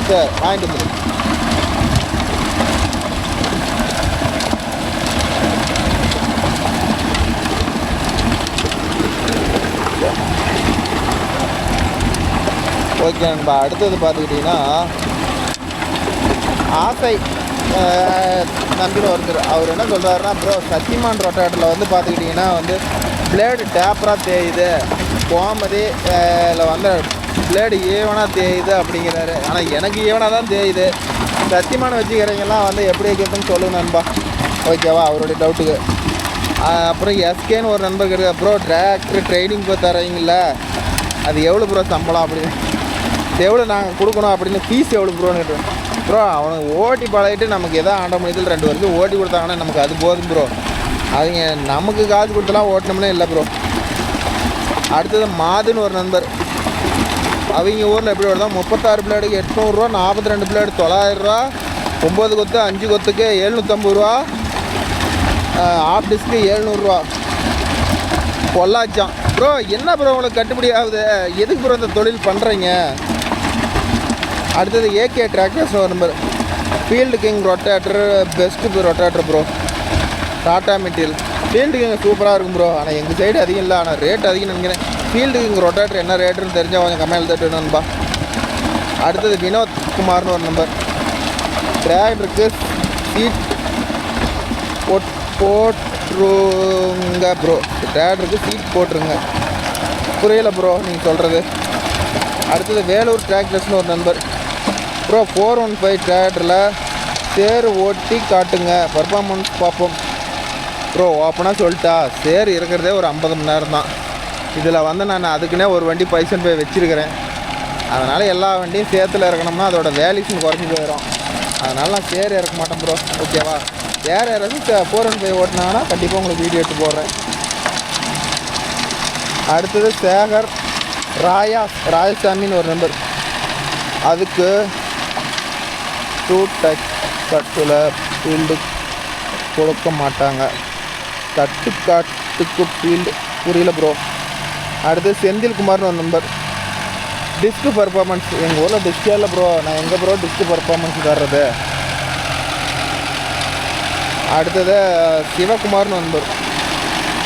சரி வாங்கிட்டு வந்துடு. ஓகே நண்பா. அடுத்தது பார்த்துக்கிட்டிங்கன்னா ஆசை நம்பின்னு ஒருத்தர் அவர் என்ன சொல்கிறாருன்னா, ப்ரோ சத்தியமான் ரொட்டேட்டரில் வந்து பார்த்துக்கிட்டிங்கன்னா வந்து பிளேடு டேப்பராக தேயுது, போகும்போதே வந்து பிளேடு ஈவனாக தேயுது அப்படிங்கிறாரு. ஆனால் எனக்கு ஈவனாக தான் தேயுது. சத்தியமான வச்சுக்கிறீங்கலாம் வந்து எப்படி வைக்கிறதுன்னு சொல்லுங்க நண்பா. ஓகேவா, அவருடைய டவுட்டுக்கு. அப்புறம் எஸ்கேன்னு ஒரு நண்பர் கேட்க, ப்ரோ டிராக்டர் ட்ரைனிங் போய் தரீங்கள, அது எவ்வளோ ப்ரோ சம்பளம் அப்படின்னு, எவ்வளோ நாங்கள் கொடுக்கணும் அப்படின்னு, ஃபீஸ் எவ்வளோ ப்ரோன்னு கேட்டோம். ப்ரோ அவனுக்கு ஓட்டி பழகிட்டு நமக்கு எதாவது ஆண்ட முடியதில் 2 வருஷம் ஓட்டி கொடுத்தாங்கன்னா நமக்கு அது போதும் ப்ரோ. அதுங்க நமக்கு காசு கொடுத்தலாம் ஓட்டினோம்னே இல்லை ப்ரோ. அடுத்தது மாதுன்னு ஒரு நண்பர், அவங்க ஊரில் எப்படி வருதோ 36 பிளேடுக்கு 800 ரூபா, 42 பிளேடு 900 ரூபா, 9 கொத்து 5 கொத்துக்கு 750 ரூபா, ஆஃப் டிஸ்க்கு 700 ரூபா. பொள்ளாச்சான் ப்ரோ. என்ன ப்ரோ உங்களுக்கு கட்டுப்படி ஆகுது, எதுக்கு ப்ரோ இந்த தொழில் பண்ணுறீங்க? அடுத்தது ஏகே டிராக்டர்ஸ் ஒரு number, field king rotator best rotator bro, tata material. Field king சூப்பராக இருக்கும் ப்ரோ, ஆனால் எங்கள் சைடு அதிகம் இல்லை, ஆனால் ரேட் அதிகம் நினைக்கிறேன். ஃபீல்டு கிங் ரொட்டேட்டர் என்ன ரேட்டுன்னு தெரிஞ்சால் கொஞ்சம் கம்மியாக தட்டுணும்பா. அடுத்தது வினோத் குமார்னு ஒரு நம்பர், டிராக்டருக்கு சீட் போட்டுருங்க ப்ரோ, டிராக்டருக்கு சீட் போட்டுருங்க. புரியல ப்ரோ நீங்கள் சொல்கிறது. அடுத்தது வேலூர் டிராக்டர்ஸ்னு ஒரு நண்பர், ப்ரோ 415 டிராக்டரில் சேர் ஓட்டி காட்டுங்க, பர்ஃபார்மன்ஸ் பார்ப்போம். ப்ரோ ஓப்பனாக சொல்லிட்டா, சேர் இருக்கிறதே ஒரு 50 மணி நேரம் தான். இதில் வந்து நான் அதுக்குன்னே ஒரு வண்டி பைசன் போய் வச்சுருக்கிறேன். அதனால் எல்லா வண்டியும் சேத்துல இறக்கணும்னா அதோட வேல்யூஷன் குறைஞ்சி போயிடும். அதனால் நான் சேர் இறக்க மாட்டேன் ப்ரோ. ஓகேவா, சேர் இறக்கி 415 ஓட்டினாங்கன்னா கண்டிப்பாக உங்களுக்கு வீடியோ எடுத்து போடுறேன். அடுத்தது சேகர் ராயசாமின்னு ஒரு நம்பர், அதுக்கு 2 டச் கட்டில் ஃபீல்டு கொடுக்க மாட்டாங்க, தட்டுக்காட்டுக்கு ஃபீல்டு. புரியல ப்ரோ. அடுத்து செந்தில்குமார்னு ஒரு நம்பர், டிஸ்க்கு பர்ஃபார்மன்ஸ். எங்கள் ஊரில் டிஸ்கே இல்லை ப்ரோ, நான் எங்கே ப்ரோ டிஸ்க்கு பர்ஃபார்மன்ஸ் தர்றது? அடுத்தது சிவகுமார்னு நண்பர்,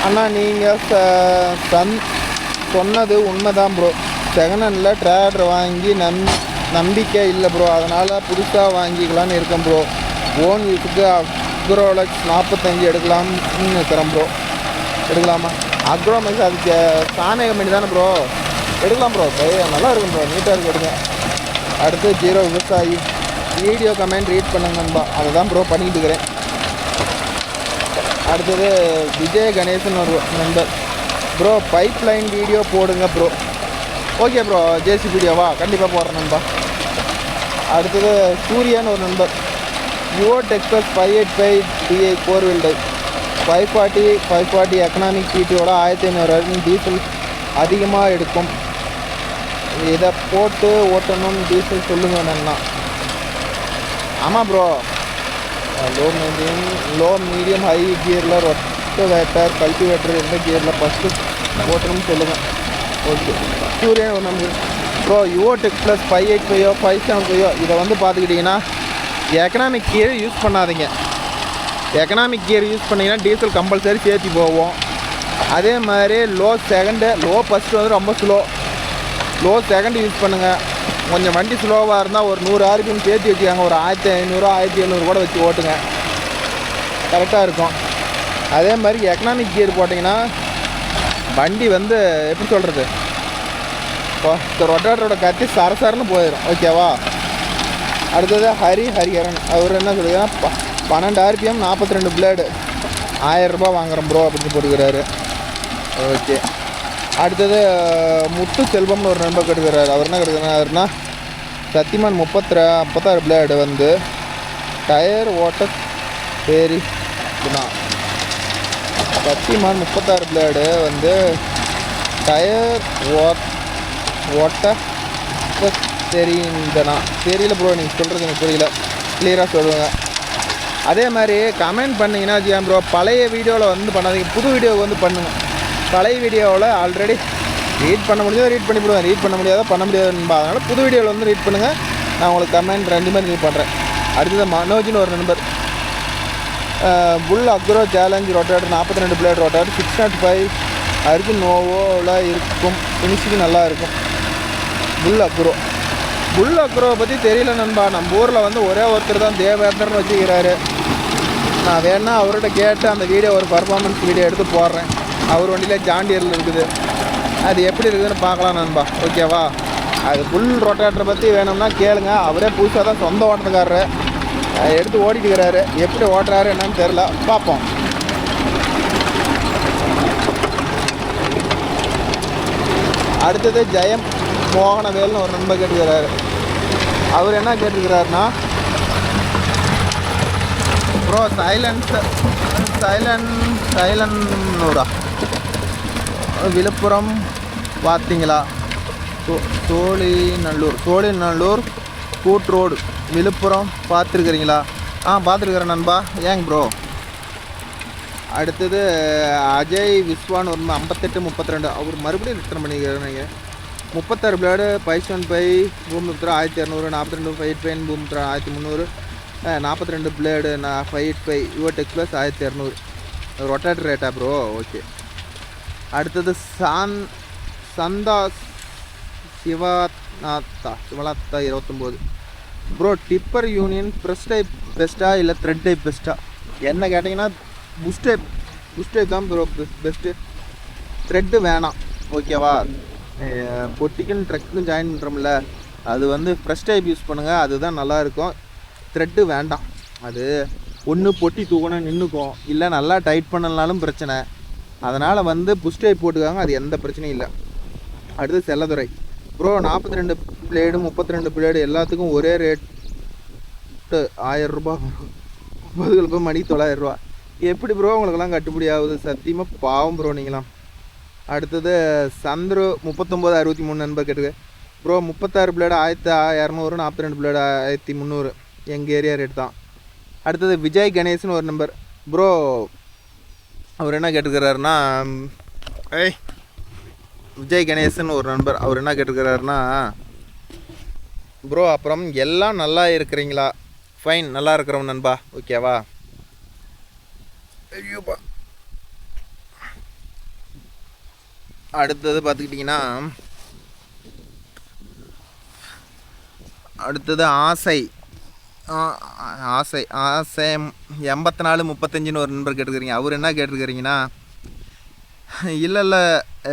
அண்ணா நீங்கள் சொன்னது உண்மைதான் ப்ரோ, செகண்ட் ஹேண்டில் டிராக்டர் வாங்கி நம்பிக்கை இல்லை ப்ரோ, அதனால் புதுசாக வாங்கிக்கலான்னு இருக்கேன் ப்ரோ. ஓன் யூஸுக்கு அக்ரோலெக்ஸ் 45 எடுக்கலாம்னு இருக்கிறேன் ப்ரோ. எடுக்கலாமா? அக்ரோமெக்ஸ் அதுக்கு சாணி கம்பெனி தானே ப்ரோ, எடுக்கலாம் ப்ரோ. நல்லா இருக்கும் ப்ரோ, நீட்டாக இருக்கு, எடுங்க. அடுத்து ஜீரோ விவசாயி, வீடியோ கமெண்ட் ரீட் பண்ணுங்க நண்பா, அதை தான் ப்ரோ பண்ணிக்கிட்டு இருக்கிறேன். அடுத்தது விஜய் கணேசன் ஒரு நண்பர், ப்ரோ பைப் லைன் வீடியோ போடுங்க ப்ரோ. ஓகே ப்ரோ, ஜேசி வீடியோவா கண்டிப்பாக போடுறேன் நண்பா. அடுத்தது சூர்யான்னு ஒரு நண்பர், யுவோ டெக்ஸஸ் 585 DI 4 wheel drive 540 எக்கனாமிக் சீட்டோட 1500 டீசல் அதிகமாக எடுக்கும், இதை போட்டு ஓட்டணும் டீசல் சொல்லுங்க வேணும்னா. ஆமாம் ப்ரோ, லோ மீடியம் ஹை கியரில் ரொட்டவேட்டர் கல்டிவேட்டர் எந்த கியரில் ஃபஸ்ட்டு ஓட்டணும்னு சொல்லுங்கள். ஓகே சூரியன் ஒரு number bro, Yuvo tech plus 585 575 இதை வந்து பார்த்துக்கிட்டிங்கன்னா எக்கனாமிக் கியர் யூஸ் பண்ணாதீங்க. எக்கனாமிக் கியர் யூஸ் பண்ணிங்கன்னா டீசல் கம்பல்சரி சேர்த்து போவோம். அதே மாதிரி லோ ஃபஸ்ட்டு வந்து ரொம்ப லோ செகண்ட் யூஸ் பண்ணுங்கள். கொஞ்சம் வண்டி ஸ்லோவாக இருந்தால் ஒரு 100 RPM சேர்த்து வச்சுக்காங்க, ஒரு 1500 1700 கூட வச்சு ஓட்டுங்க, கரெக்டாக இருக்கும். அதே மாதிரி எக்கனாமிக் கியர் போட்டிங்கன்னா வண்டி வந்து எப்படி சொல்கிறது, இந்த ரொட்டேட்டரோட கத்தி சரசரன்னு போயிடும். ஓகேவா. அடுத்தது ஹரிஹரன். அவர் என்ன சொல்லுங்கன்னா 12 RPM 42 பிளேடு 1000 ரூபாய் வாங்குகிறோம் ப்ரோ அப்படின்னு போட்டுக்கிறாரு. ஓகே. அடுத்தது முத்து செல்வம்னு ஒரு நண்பர் கட்டுக்கிறாரு. அவர் என்ன கட்டுக்கிறாருன்னா சத்தியமான் 36 பிளேடு வந்து டயர் ஓட்ட சரி சத்தியமான் 36 பிளேடு வந்து டயர் ஓட்ட தெரியுங்கண்ணா. தெரியல ப்ரோ, நீங்கள் சொல்கிறது எனக்கு புரியல, கிளியராக சொல்லுங்கள். அதே மாதிரி கமெண்ட் பண்ணிங்கன்னா ஜியாம் ப்ரோ பழைய வீடியோவில் வந்து பண்ணாதீங்க, புது வீடியோவுக்கு வந்து பண்ணுங்கள். பழைய வீடியோவில் ஆல்ரெடி ரீட் பண்ண முடியாத ரீட் பண்ணிவிடுவேன், ரீட் பண்ண முடியாத பண்ண முடியாதுன்பா. அதனால் புது வீடியோவில் வந்து ரீட் பண்ணுங்கள். நான் உங்களுக்கு கமெண்ட் 2 மாதிரி ரீட் பண்ணுறேன். அடுத்தது மனோஜ்னு ஒரு நண்பர் புல் agro challenge rotator 42 blade rotator 605 Arjun நோவோவில் இருக்கும். ஃபினிஷிங் நல்லா இருக்கும். புல் அக்ரோவை பற்றி தெரியல நண்பா. நம்ம ஊரில் வந்து ஒரே ஒருத்தர் தான் தேவேந்திரன்னு வச்சுக்கிறாரு. நான் வேணா அவர்கிட்ட கேட்டு அந்த வீடியோ ஒரு பர்ஃபார்மன்ஸ் வீடியோ எடுத்து போடுறேன். அவர் வண்டியில் ஜாண்டியரில் இருக்குது, அது எப்படி இருக்குதுன்னு பார்க்கலாம் நண்பா. ஓகேவா. அது புல் ரொட்டேட்டரை பற்றி வேணும்னா கேளுங்க. அவரே புதுசாக தான் சொந்த ஓட்டத்துக்காரரு எடுத்து ஓடிட்டுக்கிறாரு. எப்படி ஓட்டுறாரு என்னன்னு தெரில, பார்ப்போம். அடுத்தது ஜெயம் மோகனவேல்னு ஒரு நண்பர் கேட்டுக்கிறாரு. அவர் என்ன கேட்டுக்கிறாருன்னா ப்ரோ சைலன்டூரா விழுப்புரம் பார்த்தீங்களா? சோழிநல்லூர் கூட் ரோடு விழுப்புரம் பார்த்துருக்குறீங்களா? பார்த்துருக்குறேன் நண்பா. ஏங்க ப்ரோ. அடுத்தது அஜய் விஸ்வான் ஒரு 5832. அவர் மறுபடியும் ரிட்டர்ன் பண்ணிக்கிறார். நீங்கள் 36 blade 575 Bhoomiputra 1200 42 585 Bhoomiputra 1300 42 blade 585 Yuvo tech plus 1200 rotator ரேட்டா ப்ரோ? ஓகே. அடுத்தது சந்தா சிவநாத்தா 29 bro. Tipper union press type பெஸ்ட்டாக இல்லை த்ரெட் டைப் பெஸ்ட்டாக? என்ன கேட்டிங்கன்னா புஷ் டைப் தான் ப்ரோ பெஸ்ட்டு. த்ரெட்டு வேணாம். ஓகேவா. பொட்டிக்கும் ட்ரக்குக்கும் ஜாயின் பண்ணுறோம்ல, அது வந்து ஃப்ரெஷ் டைப் யூஸ் பண்ணுங்கள், அதுதான் நல்லாயிருக்கும். த்ரெட்டு வேண்டாம். அது ஒன்று பொட்டி தூக்கணும் நின்றுக்கும், இல்லை நல்லா டைட் பண்ணலனாலும் பிரச்சனை. அதனால் வந்து புஷ் டைப் போட்டுக்காங்க, அது எந்த பிரச்சனையும் இல்லை. அடுத்து செல்லதுரை ப்ரோ 42 பிளேடு 32 பிளேடு எல்லாத்துக்கும் ஒரே ரேட்டு 1000 ரூபா. 30 ரூபாய் மணி 900 ரூபா. எப்படி ப்ரோ உங்களுக்கெல்லாம் கட்டுப்படி ஆகுது? சத்தியமாக பாவம் ப்ரோ நீங்களாம். அடுத்தது சந்துரு 3963 நண்பர் கேட்டுக்கு ப்ரோ 36 பிளேடு 1200 42 பிளேடு 1300 எங்கள் ஏரியா ரேட் தான். அடுத்தது விஜய் கணேஷ்னு ஒரு நம்பர் ப்ரோ. அவர் என்ன கேட்டுக்கிறாருன்னா விஜய் கணேசன் ஒரு நண்பர். அவர் என்ன கேட்டுக்கிறாருன்னா ப்ரோ அப்புறம் எல்லாம் நல்லா இருக்கிறீங்களா? ஃபைன், நல்லா இருக்கிறோம் நண்பா. ஓகேவா. ஐயோப்பா. அடுத்தது பார்த்துக்கிட்டிங்கன்னா அடுத்தது ஆசை 8435 ஒரு நண்பர் கேட்டுக்கிறீங்க. அவர் என்ன கேட்டுருக்கிறீங்கன்னா இல்லை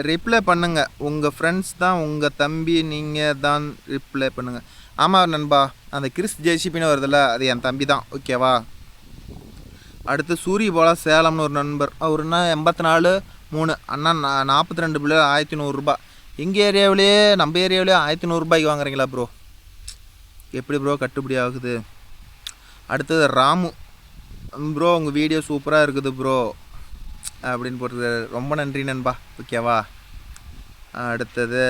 ரிப்ளை பண்ணுங்கள், உங்கள் ஃப்ரெண்ட்ஸ் தான் உங்கள் தம்பி, நீங்கள் தான் ரிப்ளை பண்ணுங்கள். ஆமாம் நண்பா, அந்த கிறிஸ் ஜேசிபின்னு வருதில்ல, அது என் தம்பி தான். ஓகேவா. அடுத்து சூரிய போலா சேலம்னு ஒரு நண்பர். அவருன்னா 84 அண்ணா 42 பிள்ளை 1100 ரூபா. எங்கள் ஏரியாவிலேயே நம்ம ஏரியாவிலேயே 1100 ரூபாய்க்கு வாங்குறீங்களா ப்ரோ? எப்படி ப்ரோ கட்டுப்படி ஆகுது? அடுத்தது ராமு ப்ரோ, உங்கள் வீடியோ சூப்பராக இருக்குது ப்ரோ அப்படின்னு போட்டுருக்காரு. ரொம்ப நன்றி நண்பா. ஓகேவா. அடுத்தது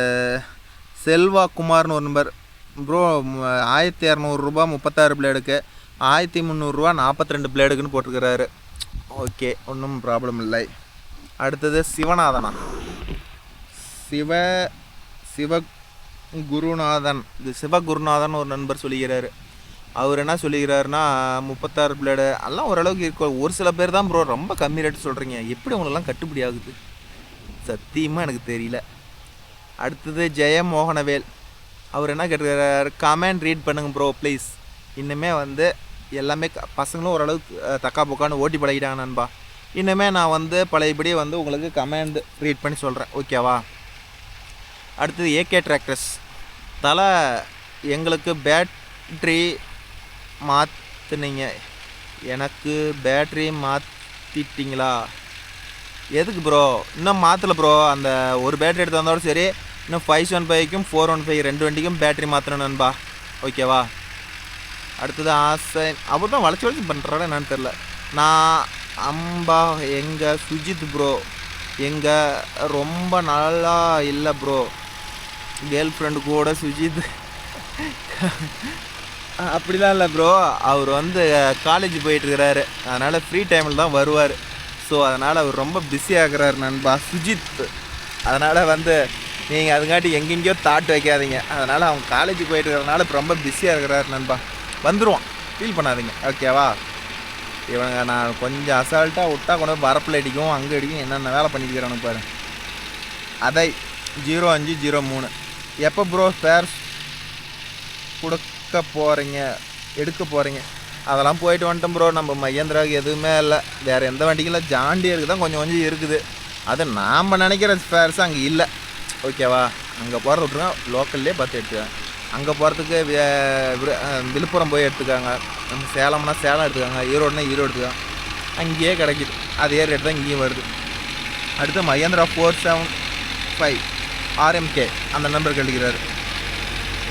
செல்வா குமார்னு ஒரு நம்பர் ப்ரோ 1200 ரூபா 36 பிளேடுக்கு 1300 ரூபா 42 பிளேடுக்குன்னு போட்டுருக்கிறாரு. ஓகே, ஒன்றும் ப்ராப்ளம் இல்லை. அடுத்தது சிவநாதனா சிவகுருநாதன் இது சிவகுருநாதன் ஒரு நண்பர் சொல்லிக்கிறாரு. அவர் என்ன சொல்லிக்கிறாருன்னா 36 பிளேடு எல்லாம் ஓரளவுக்கு இருக்கும். ஒரு சில பேர் தான் ப்ரோ ரொம்ப கம்மி ரேட்டு சொல்கிறீங்க, எப்படி உங்களெல்லாம் கட்டுப்படி ஆகுது? சத்தியமாக எனக்கு தெரியல. அடுத்தது ஜெயம் மோகனவேல். அவர் என்ன கேட்டுக்கிறாரு, கமெண்ட் ரீட் பண்ணுங்க ப்ரோ ப்ளீஸ். இன்னுமே வந்து எல்லாமே பசங்களும் ஓரளவுக்கு தக்கா பொக்கான்னு ஓட்டி பழகிட்டாங்க நண்பா. இன்னுமே நான் வந்து பழையபடி வந்து உங்களுக்கு கமெண்ட் ரீட் பண்ணி சொல்கிறேன். ஓகேவா. அடுத்தது ஏகே டிராக்டர்ஸ். தலை எங்களுக்கு பேட்ரி மாற்றுனீங்க, எனக்கு பேட்ரி மாற்றிட்டிங்களா? எதுக்கு ப்ரோ? இன்னும் மாற்றலை ப்ரோ. அந்த ஒரு பேட்ரி எடுத்து வந்தோட சரி. இன்னும் 575க்கும் 415 2 வண்டிக்கும் பேட்ரி மாற்றணும் நண்பா. ஓகேவா? அடுத்தது ஆசை. அவர் தான் வளைச்சி பண்ணுறாரு என்னன்னு தெரில. நான் அம்பா எங்கள் சுஜித் ப்ரோ எங்கள் ரொம்ப நல்லா இல்லை ப்ரோ. கேர்ள் ஃப்ரெண்டு கூட சுஜித் அப்படிலாம் இல்லை ப்ரோ. அவர் வந்து காலேஜ் போயிட்டுருக்கிறாரு. அதனால் ஃப்ரீ டைமில் தான் வருவார். ஸோ அதனால் அவர் ரொம்ப பிஸியாகிறார் நண்பா சுஜித். அதனால் வந்து நீங்கள் அதுங்காட்டி எங்கெங்கேயோ தாட் வைக்காதீங்க. அதனால் அவங்க காலேஜ் போயிட்டு இருக்கிறதுனால இப்போ ரொம்ப பிஸியாக இருக்கிறார் நண்பா. வந்துடுவோம், ஃபீல் பண்ணாதீங்க. ஓகேவா? இவனுங்க நான் கொஞ்சம் அசால்ட்டாக விட்டா கொண்டு போய் வரப்பில் அடிக்கும், அங்கே அடிக்கும், என்னென்ன வேலை பண்ணிக்கிறேன்னு பாரு. அதை 0503 எப்போ ப்ரோ ஸ்பேர்ஸ் எடுக்க போகிறீங்க? அதெல்லாம் போயிட்டு வந்துட்டோம் ப்ரோ. நம்ம மகேந்திராவுக்கு எதுவுமே இல்லை. வேறு எந்த வண்டிக்கெல்லாம் ஜாண்டியருக்கு தான் கொஞ்சம் கொஞ்சம் இருக்குது. அது நாம் நினைக்கிற ஸ்பேர்ஸ் அங்கே இல்லை. ஓகேவா? அங்கே போகிறத விட்ருங்க, லோக்கல்லே பார்த்து எடுத்துக்காங்க. அங்கே போகிறதுக்கு விழுப்புரம் போய் எடுத்துக்காங்க, நம்ம சேலம்னா சேலம் எடுத்துக்காங்க, ஈரோடுனா ஈரோடு எடுத்துக்காங்க. அங்கேயே கிடைக்கிது. அதே ரேட் தான் இங்கேயும் வருது. அடுத்து மகேந்திரா 475 RMK அந்த நம்பர் கழிக்கிறாரு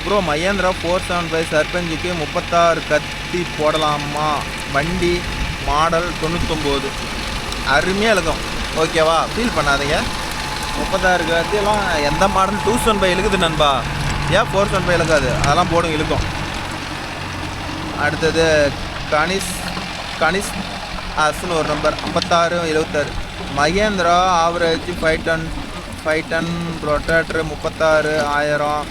ப்ரோ. மகேந்திரா 475 சர்பஞ்சுக்கு 36 கத்தி போடலாமா? வண்டி மாடல் 99 அருமையாக இருக்கும். ஓகேவா? ஃபீல் பண்ணாதீங்க. 36 கத்தியெல்லாம் எந்த மாடல் 275 இழுக்குது நண்பா. ஏன் 475 இழுக்காது? அதெல்லாம் போடுங்க, இழுக்கும். அடுத்தது கனிஷ் அஸ்னு ஒரு number 5676 Mahindra average 5 ton rotator 36,000.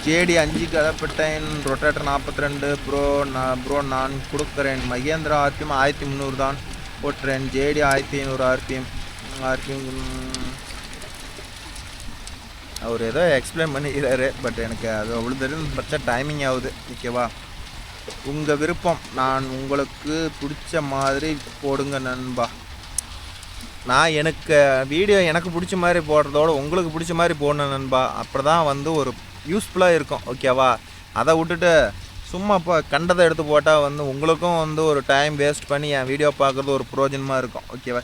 JD 5 கலப்பட்டைன் ரொட்டேட்டர் 42 ப்ரோ நான் கொடுக்குறேன். மகேந்திரா RPM 1300 தான் போட்டுறேன். JD 1500 RPM. அவர் ஏதோ எக்ஸ்பிளைன் பண்ணிக்கிறாரு, பட் எனக்கு அது அவ்வளோ தெரியும். பட்ச டைமிங் ஆகுது. ஓகேவா? உங்கள் விருப்பம், நான் உங்களுக்கு பிடிச்ச மாதிரி போடுங்க நண்பா. நான் வீடியோ எனக்கு பிடிச்ச மாதிரி போடுறதோட உங்களுக்கு பிடிச்ச மாதிரி போடணும் நண்பா. அப்படி தான் வந்து ஒரு யூஸ்ஃபுல்லாக இருக்கும். ஓகேவா? அதை விட்டுட்டு சும்மா இப்போ கண்டதை எடுத்து போட்டால் வந்து உங்களுக்கும் வந்து ஒரு டைம் வேஸ்ட் பண்ணி என் வீடியோ பார்க்குறது ஒரு பிரயோஜனமாக இருக்கும். ஓகேவா?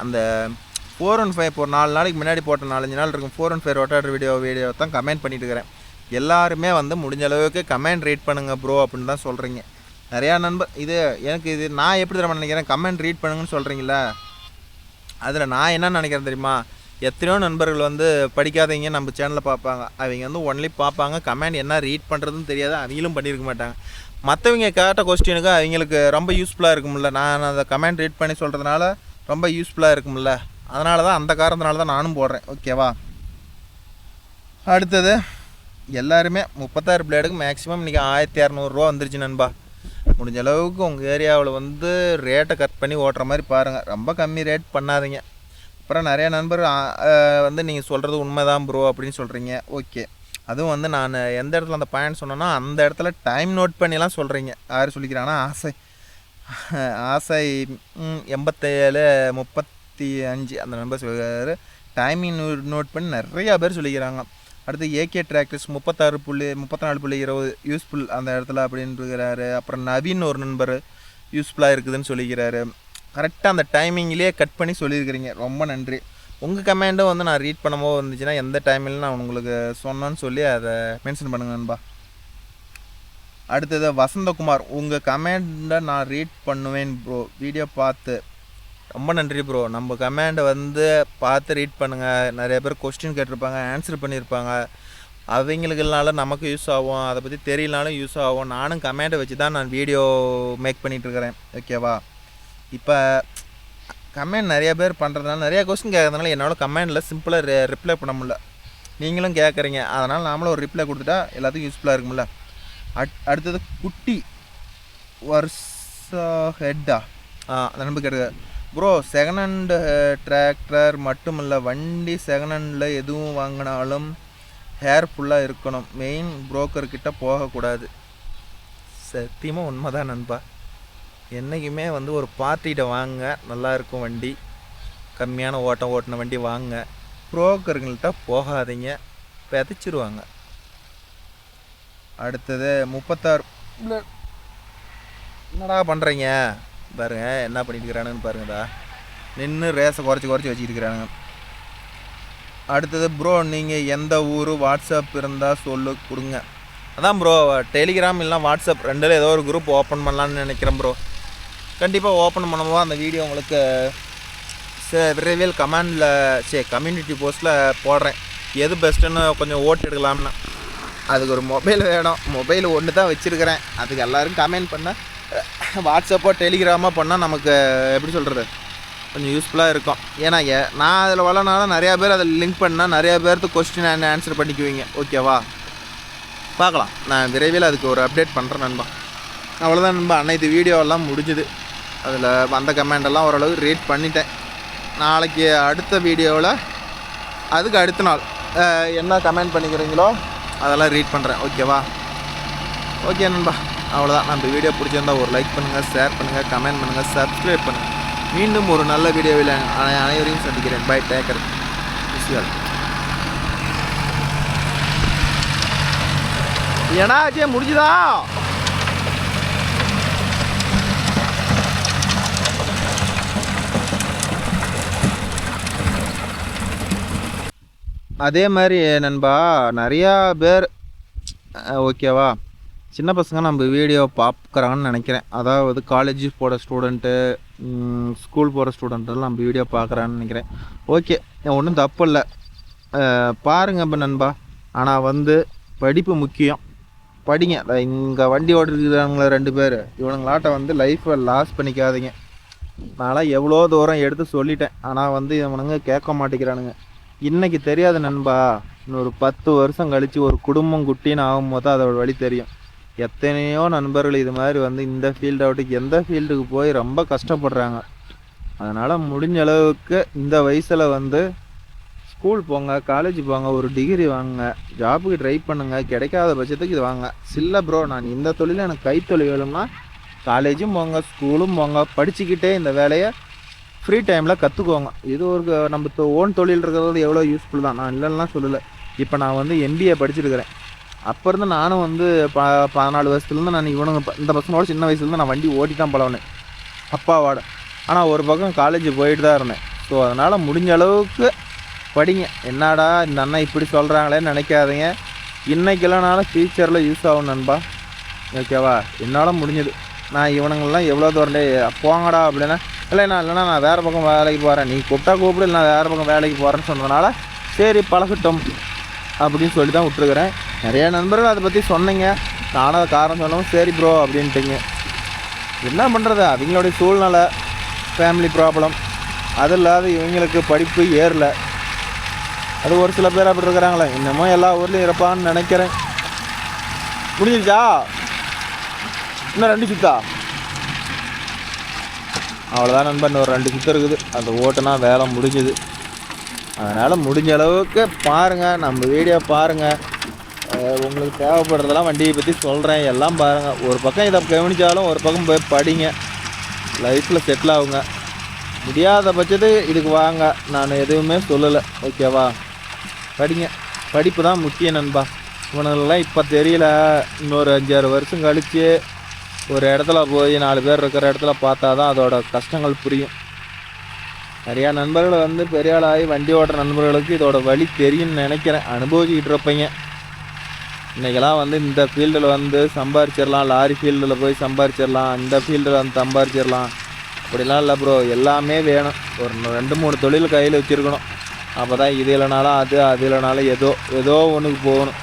அந்த 415 இப்போ ஒரு 4 நாளைக்கு முன்னாடி போட்ட 4-5 நாள் இருக்கும் 415 ரொட்டேட்டர் வீடியோ தான் கமெண்ட் பண்ணிட்டு இருக்கிறேன். எல்லாருமே வந்து முடிஞ்ச அளவுக்கு கமெண்ட் ரீட் பண்ணுங்கள் ப்ரோ அப்படின்னு தான் சொல்கிறீங்க நிறையா நண்பர். இது நான் எப்படி தெரியுமா நினைக்கிறேன், கமெண்ட் ரீட் பண்ணுங்கன்னு சொல்கிறீங்களா? அதில் நான் என்ன நினைக்கிறேன் தெரியுமா, எத்தனையோ நண்பர்கள் வந்து படிக்காதவங்க நம்ம சேனலில் பார்ப்பாங்க. அவங்க வந்து ஒன்லி பார்ப்பாங்க, கமெண்ட் என்ன ரீட் பண்ணுறதுன்னு தெரியாது, அவங்களும் பண்ணியிருக்க மாட்டாங்க. மற்றவங்க கேட்ட கொஸ்டினுக்கு அவங்களுக்கு ரொம்ப யூஸ்ஃபுல்லாக இருக்கும்ல, நான் அந்த கமெண்ட் ரீட் பண்ணி சொல்கிறதுனால ரொம்ப யூஸ்ஃபுல்லாக இருக்கும்ல. அதனால தான், அந்த காரணத்தினால தான் நானும் போடுறேன். ஓகேவா? அடுத்தது எல்லாருமே 36 பிளேடுக்கு மேக்ஸிமம் இன்றைக்கி 1200 வந்துருச்சு நண்பா. முடிஞ்ச அளவுக்கு உங்கள் ஏரியாவில் வந்து ரேட்டை கட் பண்ணி ஓட்டுற மாதிரி பாருங்கள். ரொம்ப கம்மி ரேட் பண்ணாதீங்க. அப்புறம் நிறையா நண்பர் வந்து நீங்கள் சொல்கிறது உண்மைதான் ப்ரோ அப்படின்னு சொல்கிறீங்க. ஓகே, அதுவும் வந்து நான் எந்த இடத்துல அந்த பாயிண்ட் சொன்னேன்னா அந்த இடத்துல டைம் நோட் பண்ணிலாம் சொல்கிறீங்க. யார் சொல்லிக்கிறாங்கன்னா ஆசை 8735 அந்த நம்பர் சொல்கிறாரு. டைமிங் நோட் பண்ணி நிறையா பேர் சொல்லிக்கிறாங்க. அடுத்து ஏகே டிராக்டர்ஸ் 34.20 யூஸ்ஃபுல் அந்த இடத்துல அப்படின்னு இருக்கிறாரு. அப்புறம் நவீன் ஒரு நண்பர் யூஸ்ஃபுல்லாக இருக்குதுன்னு சொல்லிக்கிறாரு. கரெக்டாக அந்த டைமிங்லேயே கட் பண்ணி சொல்லியிருக்கிறீங்க, ரொம்ப நன்றி. உங்கள் கமெண்ட்டும் வந்து நான் ரீட் பண்ணும்போது வந்துச்சுன்னா எந்த டைமில் நான் உங்களுக்கு சொன்னேன்னு சொல்லி அதை மென்ஷன் பண்ணுங்க நண்பா. அடுத்தது வசந்தகுமார், உங்கள் கமெண்டை நான் ரீட் பண்ணுவேன் ப்ரோ வீடியோ பார்த்து. ரொம்ப நன்றி ப்ரோ. நம்ம கமெண்டை வந்து பார்த்து ரீட் பண்ணுங்கள். நிறைய பேர் கொஸ்டின் கேட்டிருப்பாங்க, ஆன்சர் பண்ணியிருப்பாங்க. அவங்களுக்குனால நமக்கு யூஸ் ஆகும், அதை பற்றி தெரியலனாலும் யூஸ் ஆகும். நானும் கமெண்டை வச்சு தான் நான் வீடியோ மேக் பண்ணிகிட்ருக்கிறேன். ஓகேவா? இப்போ கமெண்ட் நிறைய பேர் பண்ணுறதுனால, நிறையா கொஸ்டின் கேட்கறதுனால என்னால் கமெண்டில் சிம்பிளாக ரிப்ளை பண்ண முடியல. நீங்களும் கேட்குறீங்க, அதனால் நாமளும் ஒரு ரிப்ளை கொடுத்துட்டா எல்லாத்துக்கும் யூஸ்ஃபுல்லாக இருக்கும்ல. அடுத்தது குட்டி வருஷா ஹெட்டா அந்த நம்பர் கேட்க ப்ரோ. செகண்ட் ஹேண்ட் டிராக்டர் மட்டும் இல்லை, வண்டி செகண்ட் ஹேண்டில் எதுவும் வாங்கினாலும் ஹேர்ஃபுல்லாக இருக்கணும், மெயின் புரோக்கர்கிட்ட போகக்கூடாது. சத்தியமாக உண்மை தான் நண்பா. என்றைக்குமே வந்து ஒரு பார்ட்டிகிட்ட வாங்க, நல்லாயிருக்கும் வண்டி, கம்மியான ஓட்டின வண்டி வாங்க, புரோக்கருங்கள்கிட்ட போகாதீங்க. விதைச்சிருவாங்க. அடுத்தது 36. என்னடா பண்ணுறீங்க பாருங்க, என்ன பண்ணிட்டு இருக்கிறானுன்னு பாருங்கடா. நின்று ரேஸை குறைச்சி வச்சுட்டு இருக்கிறானுங்க. அடுத்தது ப்ரோ நீங்கள் எந்த ஊர், வாட்ஸ்அப் இருந்தால் சொல்லு கொடுங்க. அதான் ப்ரோ, டெலிகிராம் இல்லைனா வாட்ஸ்அப் ரெண்டில் ஏதோ ஒரு குரூப் ஓப்பன் பண்ணலான்னு நினைக்கிறேன் ப்ரோ. கண்டிப்பாக ஓப்பன் பண்ணும்போது அந்த வீடியோ உங்களுக்கு விரைவில் கம்யூனிட்டி போஸ்ட்டில் போடுறேன். எது பெஸ்ட்டுன்னு கொஞ்சம் ஓட்டு எடுக்கலாம்னா. அதுக்கு ஒரு மொபைல் வேணும். மொபைல் ஒன்று தான் வச்சுருக்கிறேன். அதுக்கு எல்லோரும் கமெண்ட் பண்ணால் வாட்ஸ்அப்போ டெலிகிராமோ பண்ணால் நமக்கு எப்படி சொல்கிறது, கொஞ்சம் யூஸ்ஃபுல்லாக இருக்கும். ஏன்னா நான் அதில் வரலனாலும் நிறையா பேர் அதில் லிங்க் பண்ணால் நிறையா பேர்த்து கொஸ்டின் ஆன்சர் பண்ணிக்குவீங்க. ஓகேவா, பார்க்கலாம். நான் விரைவில் அதுக்கு ஒரு அப்டேட் பண்ணுறேன் நண்பா. அவ்வளோதான் நண்பா, அன்னைக்கு வீடியோவெல்லாம் முடிஞ்சுது. அதில் வந்த கமெண்டெல்லாம் ஓரளவு ரீட் பண்ணிட்டேன். நாளைக்கு அடுத்த வீடியோவில் அதுக்கு அடுத்த நாள் என்ன கமெண்ட் பண்ணிக்கிறீங்களோ அதெல்லாம் ரீட் பண்ணுறேன். ஓகேவா, ஓகே நண்பா, அவ்வளோதான். நம்ம வீடியோ பிடிச்சிருந்தா ஒரு லைக் பண்ணுங்கள், ஷேர் பண்ணுங்கள், கமெண்ட் பண்ணுங்கள், சப்ஸ்கிரைப் பண்ணுங்கள். மீண்டும் ஒரு நல்ல வீடியோவில் அனைவரையும் சந்திக்கிறேன். பை, டேக்கர், விஷயம். ஏன்னா ஆச்சே முடிஞ்சுதா? அதே மாதிரி நண்பா, நிறையா பேர் ஓகேவா, சின்ன பசங்க நம்ம வீடியோ பார்க்குறாங்கன்னு நினைக்கிறேன். அதாவது காலேஜ் போகிற ஸ்டூடெண்ட்டு, ஸ்கூல் போகிற ஸ்டூடெண்ட்டெல்லாம் நம்ம வீடியோ பார்க்குறான்னு நினைக்கிறேன். ஓகே, ஒன்றும் தப்பு இல்லை, பாருங்கள் இப்போ நண்பா. ஆனால் வந்து படிப்பு முக்கியம். படிங்க. இங்கே வண்டி ஓட்டிருக்கிறாங்களே 2 பேர், இவனுங்களாட்ட வந்து லைஃப்பை லாஸ் பண்ணிக்காதீங்க. நான்லாம் எவ்வளோ தூரம் எடுத்து சொல்லிட்டேன். ஆனால் வந்து இவனுங்க கேட்க மாட்டேங்கிறானுங்க. இன்றைக்கி தெரியாது நண்பா, இன்னொரு 10 வருஷம் கழித்து ஒரு குடும்பம் குட்டின்னு ஆகும்போது தான் அதோட வழி தெரியும். எத்தனையோ நண்பர்கள் இது மாதிரி வந்து இந்த ஃபீல்டு அவுட்டுக்கு எந்த ஃபீல்டுக்கு போய் ரொம்ப கஷ்டப்படுறாங்க. அதனால் முடிஞ்ச அளவுக்கு இந்த வயசில் வந்து ஸ்கூல் போங்க, காலேஜ் போங்க, ஒரு டிகிரி வாங்க, ஜாபுக்கு ட்ரை பண்ணுங்கள். கிடைக்காத பட்சத்துக்கு இது வாங்க. சில்ல ப்ரோ, நான் இந்த தொழில் எனக்கு கைத்தொழில் வேணும்னா காலேஜும் போங்க, ஸ்கூலும் போங்க, படிச்சுக்கிட்டே இந்த வேலையை ஃப்ரீ டைமில் கற்றுக்குவாங்க. இது ஒரு நம்ம ஓன் தொழில் இருக்கிறது எவ்வளோ யூஸ்ஃபுல் தான், நான் இல்லைன்னா சொல்லலை. இப்போ நான் வந்து MBA படிச்சுருக்கிறேன். அப்போ இருந்து நானும் வந்து 14 வருஷத்துலேருந்து நான் இந்த பசங்களோட சின்ன வயசுலேருந்து நான் வண்டி ஓட்டி தான் பழகினேன் அப்பாவோட. ஆனால் ஒரு பக்கம் காலேஜ் போயிட்டு தான் இருந்தேன். ஸோ அதனால் முடிஞ்ச அளவுக்கு படிங்க. என்னடா இந்த அண்ணா இப்படி சொல்கிறாங்களேன்னு நினைக்காதீங்க. இன்றைக்கி இல்லைனாலும் ஃப்யூச்சரில் யூஸ் ஆகும் நண்பா. ஓகேவா, என்னால் முடிஞ்சது. நான் இவனுங்கள்லாம் எவ்வளோ தூரண்டே போங்கடா அப்படின்னா, இல்லைண்ணா நான் வேறு பக்கம் வேலைக்கு போகிறேன், நீ கூப்பிட்டா கூப்பிடு, நான் வேறு பக்கம் வேலைக்கு போகிறேன்னு சொன்னதுனால சரி பழகட்டும் அப்படின்னு சொல்லி தான் விட்டுருக்குறேன். நிறைய நண்பர்கள் அதை பற்றி சொன்னீங்க. நானும் அதை காரணம் சொல்லவும் சரி ப்ரோ அப்படின்ட்டுங்க. என்ன பண்ணுறது, அவங்களுடைய சூழ்நிலை, ஃபேமிலி ப்ராப்ளம், அது இல்லாத இவங்களுக்கு படிப்பு ஏறல. அது ஒரு சில பேர் அப்படி இருக்கிறாங்களே, இன்னமும் எல்லா ஊர்லேயும் இருப்பான்னு நினைக்கிறேன். முடிஞ்சிருச்சா? இன்னும் 2 சுத்தா? அவ்வளோதான் நண்பன், இன்னும் ஒரு 2 சுத்தம் இருக்குது. அந்த ஓட்டுனா வேலை முடிஞ்சுது. அதனால் முடிஞ்ச அளவுக்கு பாருங்கள், நம்ம வீடியோ பாருங்கள். உங்களுக்கு தேவைப்படுறதெல்லாம் வண்டியை பற்றி சொல்கிறேன், எல்லாம் பாருங்கள். ஒரு பக்கம் இதை கவனித்தாலும் ஒரு பக்கம் போய் படிங்க, லைஃப்பில் செட்டில் ஆகுங்க. முடியாத பட்சத்துக்கு இதுக்கு வாங்க, நான் எதுவுமே சொல்லலை. ஓகேவா, படிங்க. படிப்பு தான் முக்கியம் நண்பா. இவனுங்கெல்லாம் இப்போ தெரியல, இன்னொரு 5-6 வருஷம் கழித்து ஒரு இடத்துல போய் 4 பேர் இருக்கிற இடத்துல பார்த்தா தான் அதோட கஷ்டங்கள் புரியும். நிறையா நண்பர்கள் வந்து பெரிய ஆளாகி வண்டி ஓட்டுற நண்பர்களுக்கு இதோட வழி தெரியும்னு நினைக்கிறேன், அனுபவிச்சுக்கிட்டு இருப்பீங்க. இன்றைக்கெல்லாம் வந்து இந்த ஃபீல்டில் வந்து சம்பாரிச்சிடலாம், லாரி ஃபீல்டில் போய் சம்பாரிச்சிடலாம், இந்த ஃபீல்டில் வந்து சம்பாரிச்சிடலாம் அப்படிலாம் இல்லை ப்ரோ. எல்லாமே வேணும். ஒரு 2-3 தொழில் கையில் வச்சுருக்கணும். அப்போ தான் இது இல்லைனாலும் அது இல்லைனாலும் ஏதோ ஒன்றுக்கு போகணும்.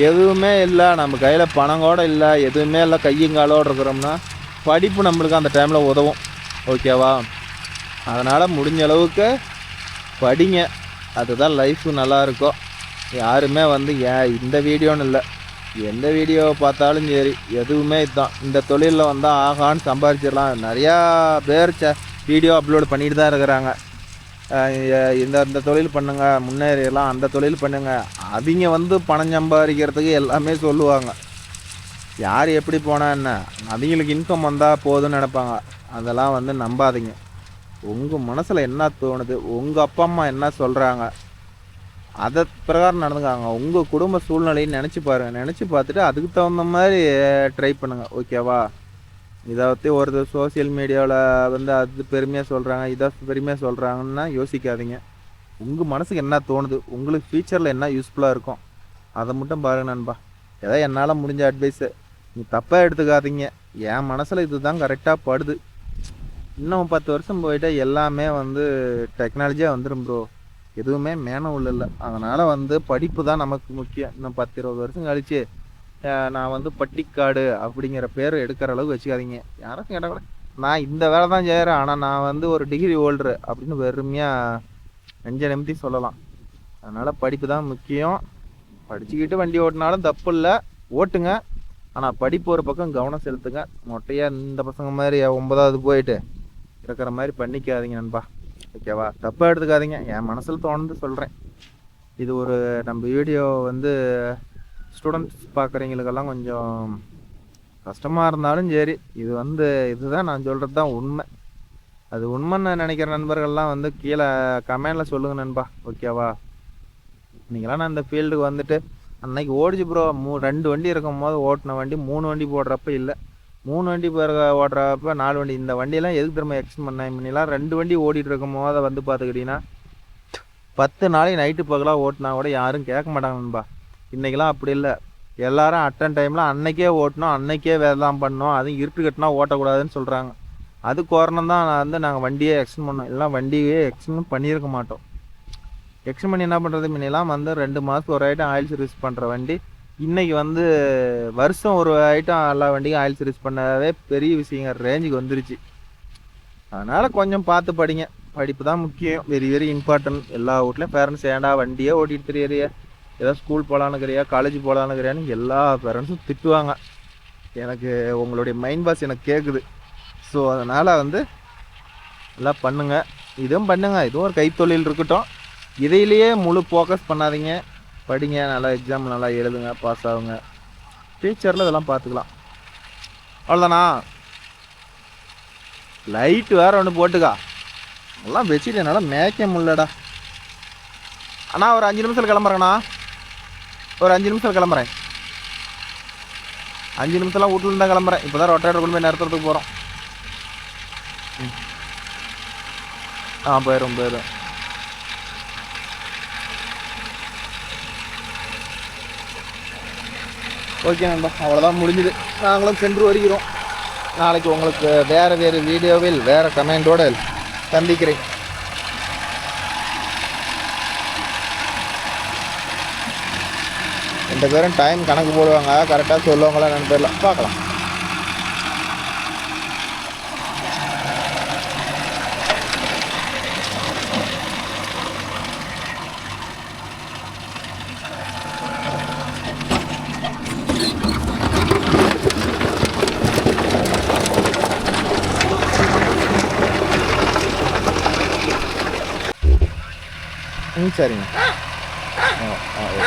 எதுவுமே இல்லை, நம்ம கையில் பணம் கூட இல்லை, எதுவுமே இல்லை, கையங்காலோடு இருக்கிறோம்னா படிப்பு நம்மளுக்கு அந்த டைமில் உதவும். ஓகேவா, அதனால் முடிஞ்ச அளவுக்கு படிங்க. அதுதான் லைஃபு நல்லாயிருக்கும். யாருமே வந்து இந்த வீடியோன்னு இல்லை, எந்த வீடியோவை பார்த்தாலும் சரி, எதுவுமே இதுதான். இந்த தொழிலில் வந்தால் ஆகான்னு சம்பாரிச்சிடலாம். நிறையா பேர் வீடியோ அப்லோட் பண்ணிட்டு தான் இருக்கிறாங்க. இந்த தொழில் பண்ணுங்கள், முன்னேறிடலாம், அந்த தொழில் பண்ணுங்கள். அவங்க வந்து பணம் சம்பாதிக்கிறதுக்கு எல்லாமே சொல்லுவாங்க. யார் எப்படி போனால் என்ன, அவங்களுக்கு இன்கம் வந்தால் போதும்னு நினைப்பாங்க. அதெல்லாம் வந்து நம்பாதீங்க. உங்கள் மனசில் என்ன தோணுது, உங்கள் அப்பா அம்மா என்ன சொல்கிறாங்க அதை பிரகாரம் நடந்துக்காங்க. உங்கள் குடும்ப சூழ்நிலையை நினச்சி பாருங்கள். நினச்சி பார்த்துட்டு அதுக்கு தகுந்த மாதிரி ட்ரை பண்ணுங்கள். ஓகேவா? இதை பற்றி ஒருத்தர் சோசியல் மீடியாவில் வந்து அது பெருமையாக சொல்கிறாங்க, இதை பெருமையாக சொல்கிறாங்கன்னா யோசிக்காதீங்க. உங்கள் மனசுக்கு என்ன தோணுது, உங்களுக்கு ஃப்யூச்சரில் என்ன யூஸ்ஃபுல்லாக இருக்கும், அதை மட்டும் பாருங்க நண்பா. ஏதோ என்னால் முடிஞ்ச அட்வைஸு நீ தப்பாக எடுத்துக்காதீங்க. என் மனசில் இது தான் கரெக்டாக படுது. இன்னும் 10 வருஷம் போயிட்டா எல்லாமே வந்து டெக்னாலஜியாக வந்துடும் ப்ரோ. எதுவுமே மேனுவல் இல்லை. அதனால் வந்து படிப்பு தான் நமக்கு முக்கியம். இன்னும் 10-20 வருஷம் கழிச்சு நான் வந்து பட்டிக்காடு அப்படிங்கிற பேர் எடுக்கிற அளவுக்கு வச்சுக்காதீங்க. யாராச்சும் கேட்டால் கூட நான் இந்த வேலை தான் செய்கிறேன், ஆனால் நான் வந்து ஒரு டிகிரி ஹோல்டரு அப்படின்னு வெறுமையாக நெஞ்ச நிமித்தி சொல்லலாம். அதனால் படிப்பு தான் முக்கியம். படிச்சுக்கிட்டு வண்டி ஓட்டினாலும் தப்பு இல்லை, ஓட்டுங்க. ஆனால் படிப்பு ஒரு பக்கம் கவனம் செலுத்துங்க. மொட்டையாக இந்த பசங்க மாதிரி 9வது போயிட்டு இருக்கிற மாதிரி பண்ணிக்காதீங்க நண்பா. ஓகேவா? தப்பாக எடுத்துக்காதீங்க. என் மனசில் தோணுது சொல்கிறேன். இது ஒரு நம்ம வீடியோ வந்து ஸ்டூடெண்ட்ஸ் பார்க்குறவங்களுக்கெல்லாம் கொஞ்சம் கஷ்டமாக இருந்தாலும் சரி, இது வந்து இதுதான் நான் சொல்கிறது தான் உண்மை. அது உண்மைன்னு நினைக்கிற நண்பர்கள்லாம் வந்து கீழே கமெண்டில் சொல்லுங்கள் நண்பா. ஓகேவா? நீங்களாம் நான் இந்த ஃபீல்டுக்கு வந்துட்டு அன்னைக்கு ஓடிச்சு ப்ரோ. 2 வண்டி இருக்கும் போது ஓட்டின வண்டி 3 வண்டி போடுறப்ப இல்லை, 3 வண்டி ஓடுறப்ப 4 வண்டி. இந்த வண்டியெல்லாம் எதுக்கு திரும்ப எக்ஸ்டெண்ட் பண்ணலாம்? 2 வண்டி ஓடிட்டு இருக்கும் போது வந்து பார்த்துக்கிட்டிங்கன்னா 10 நாளைக்கு நைட்டு பகலாக ஓட்டினா கூட யாரும் கேட்க மாட்டாங்க நண்பா. இன்றைக்கெலாம் அப்படி இல்லை. எல்லாரும் அட்டன் டைமில் அன்னைக்கே ஓட்டணும், அன்னைக்கே வேலைலாம் பண்ணோம், அதுவும் இருட்டு கட்டினா ஓட்டக்கூடாதுன்னு சொல்கிறாங்க. அது காரணம் தான் நான் வந்து நாங்கள் வண்டியே எக்ஸ்டெண்ட் பண்ணோம். எல்லாம் வண்டியே எக்ஸ்டெண்ட் பண்ணியிருக்க மாட்டோம். எக்ஸ்டெண்ட் பண்ணி என்ன பண்ணுறது, முன்னெல்லாம் வந்து 2 மாதத்துக்கு ஒரு ஐட்டம் ஆயில் சர்வீஸ் பண்ணுற வண்டி இன்றைக்கி வந்து வருஷம் ஒரு ஐட்டம் எல்லா வண்டிக்கும் ஆயில் சர்வீஸ் பண்ணவே பெரிய விஷயங்க ரேஞ்சுக்கு வந்துருச்சு. அதனால் கொஞ்சம் பார்த்து படிங்க. படிப்பு தான் முக்கியம். Very very important. எல்லா வீட்லேயும் பேரண்ட்ஸ் ஏன்டா வண்டியே ஓட்டிகிட்டு தெரியறியா, ஏதோ ஸ்கூல் போகலான்னுக்கிறியா, காலேஜ் போகலான்னுக்கிறியான்னு எல்லா பேரண்ட்ஸும் திட்டுவாங்க. எனக்கு உங்களுடைய மைண்ட் வாஷ் எனக்கு கேட்குது. ஸோ அதனால் வந்து எல்லாம் பண்ணுங்கள். இதுவும் பண்ணுங்கள். இதுவும் ஒரு கைத்தொழில் இருக்கட்டும். இதையிலேயே முழு ஃபோக்கஸ் பண்ணாதீங்க. படிங்க, நல்லா எக்ஸாம் நல்லா எழுதுங்க, பாஸ் ஆகுங்க. ஃபியூச்சரில் இதெல்லாம் பார்த்துக்கலாம். அவ்வளோதானா? லைட்டு வேறு ஒன்று போட்டுக்கா. எல்லாம் வச்சுட்டு என்னால் மேய்க்க முடியலடா. அண்ணா ஒரு 5 நிமிஷத்தில் கிளம்புறேண்ணா. ஒரு 5 நிமிஷத்தில் கிளம்புறேன். 5 நிமிஷம்லாம் வீட்டில் தான் கிளம்புறேன். இப்போ தான் ரொட்டேட்டர் கொண்டு போய் நிறுத்துறதுக்கு போகிறோம். போயிடும். ஓகே நண்பா, அவ்வளோதான் முடிஞ்சுது. நாங்களும் சென்று வருகிறோம். நாளைக்கு உங்களுக்கு வேறு வீடியோவில் வேறு கமெண்டோடு சந்திக்கிறேன். ரெண்டு பேரும் டைம் கணக்கு போடுவாங்க, கரெக்டாக சொல்லுவாங்களா என்னன்னு தெரியல. பார்க்கலாம். சரிங்க. ஓகே.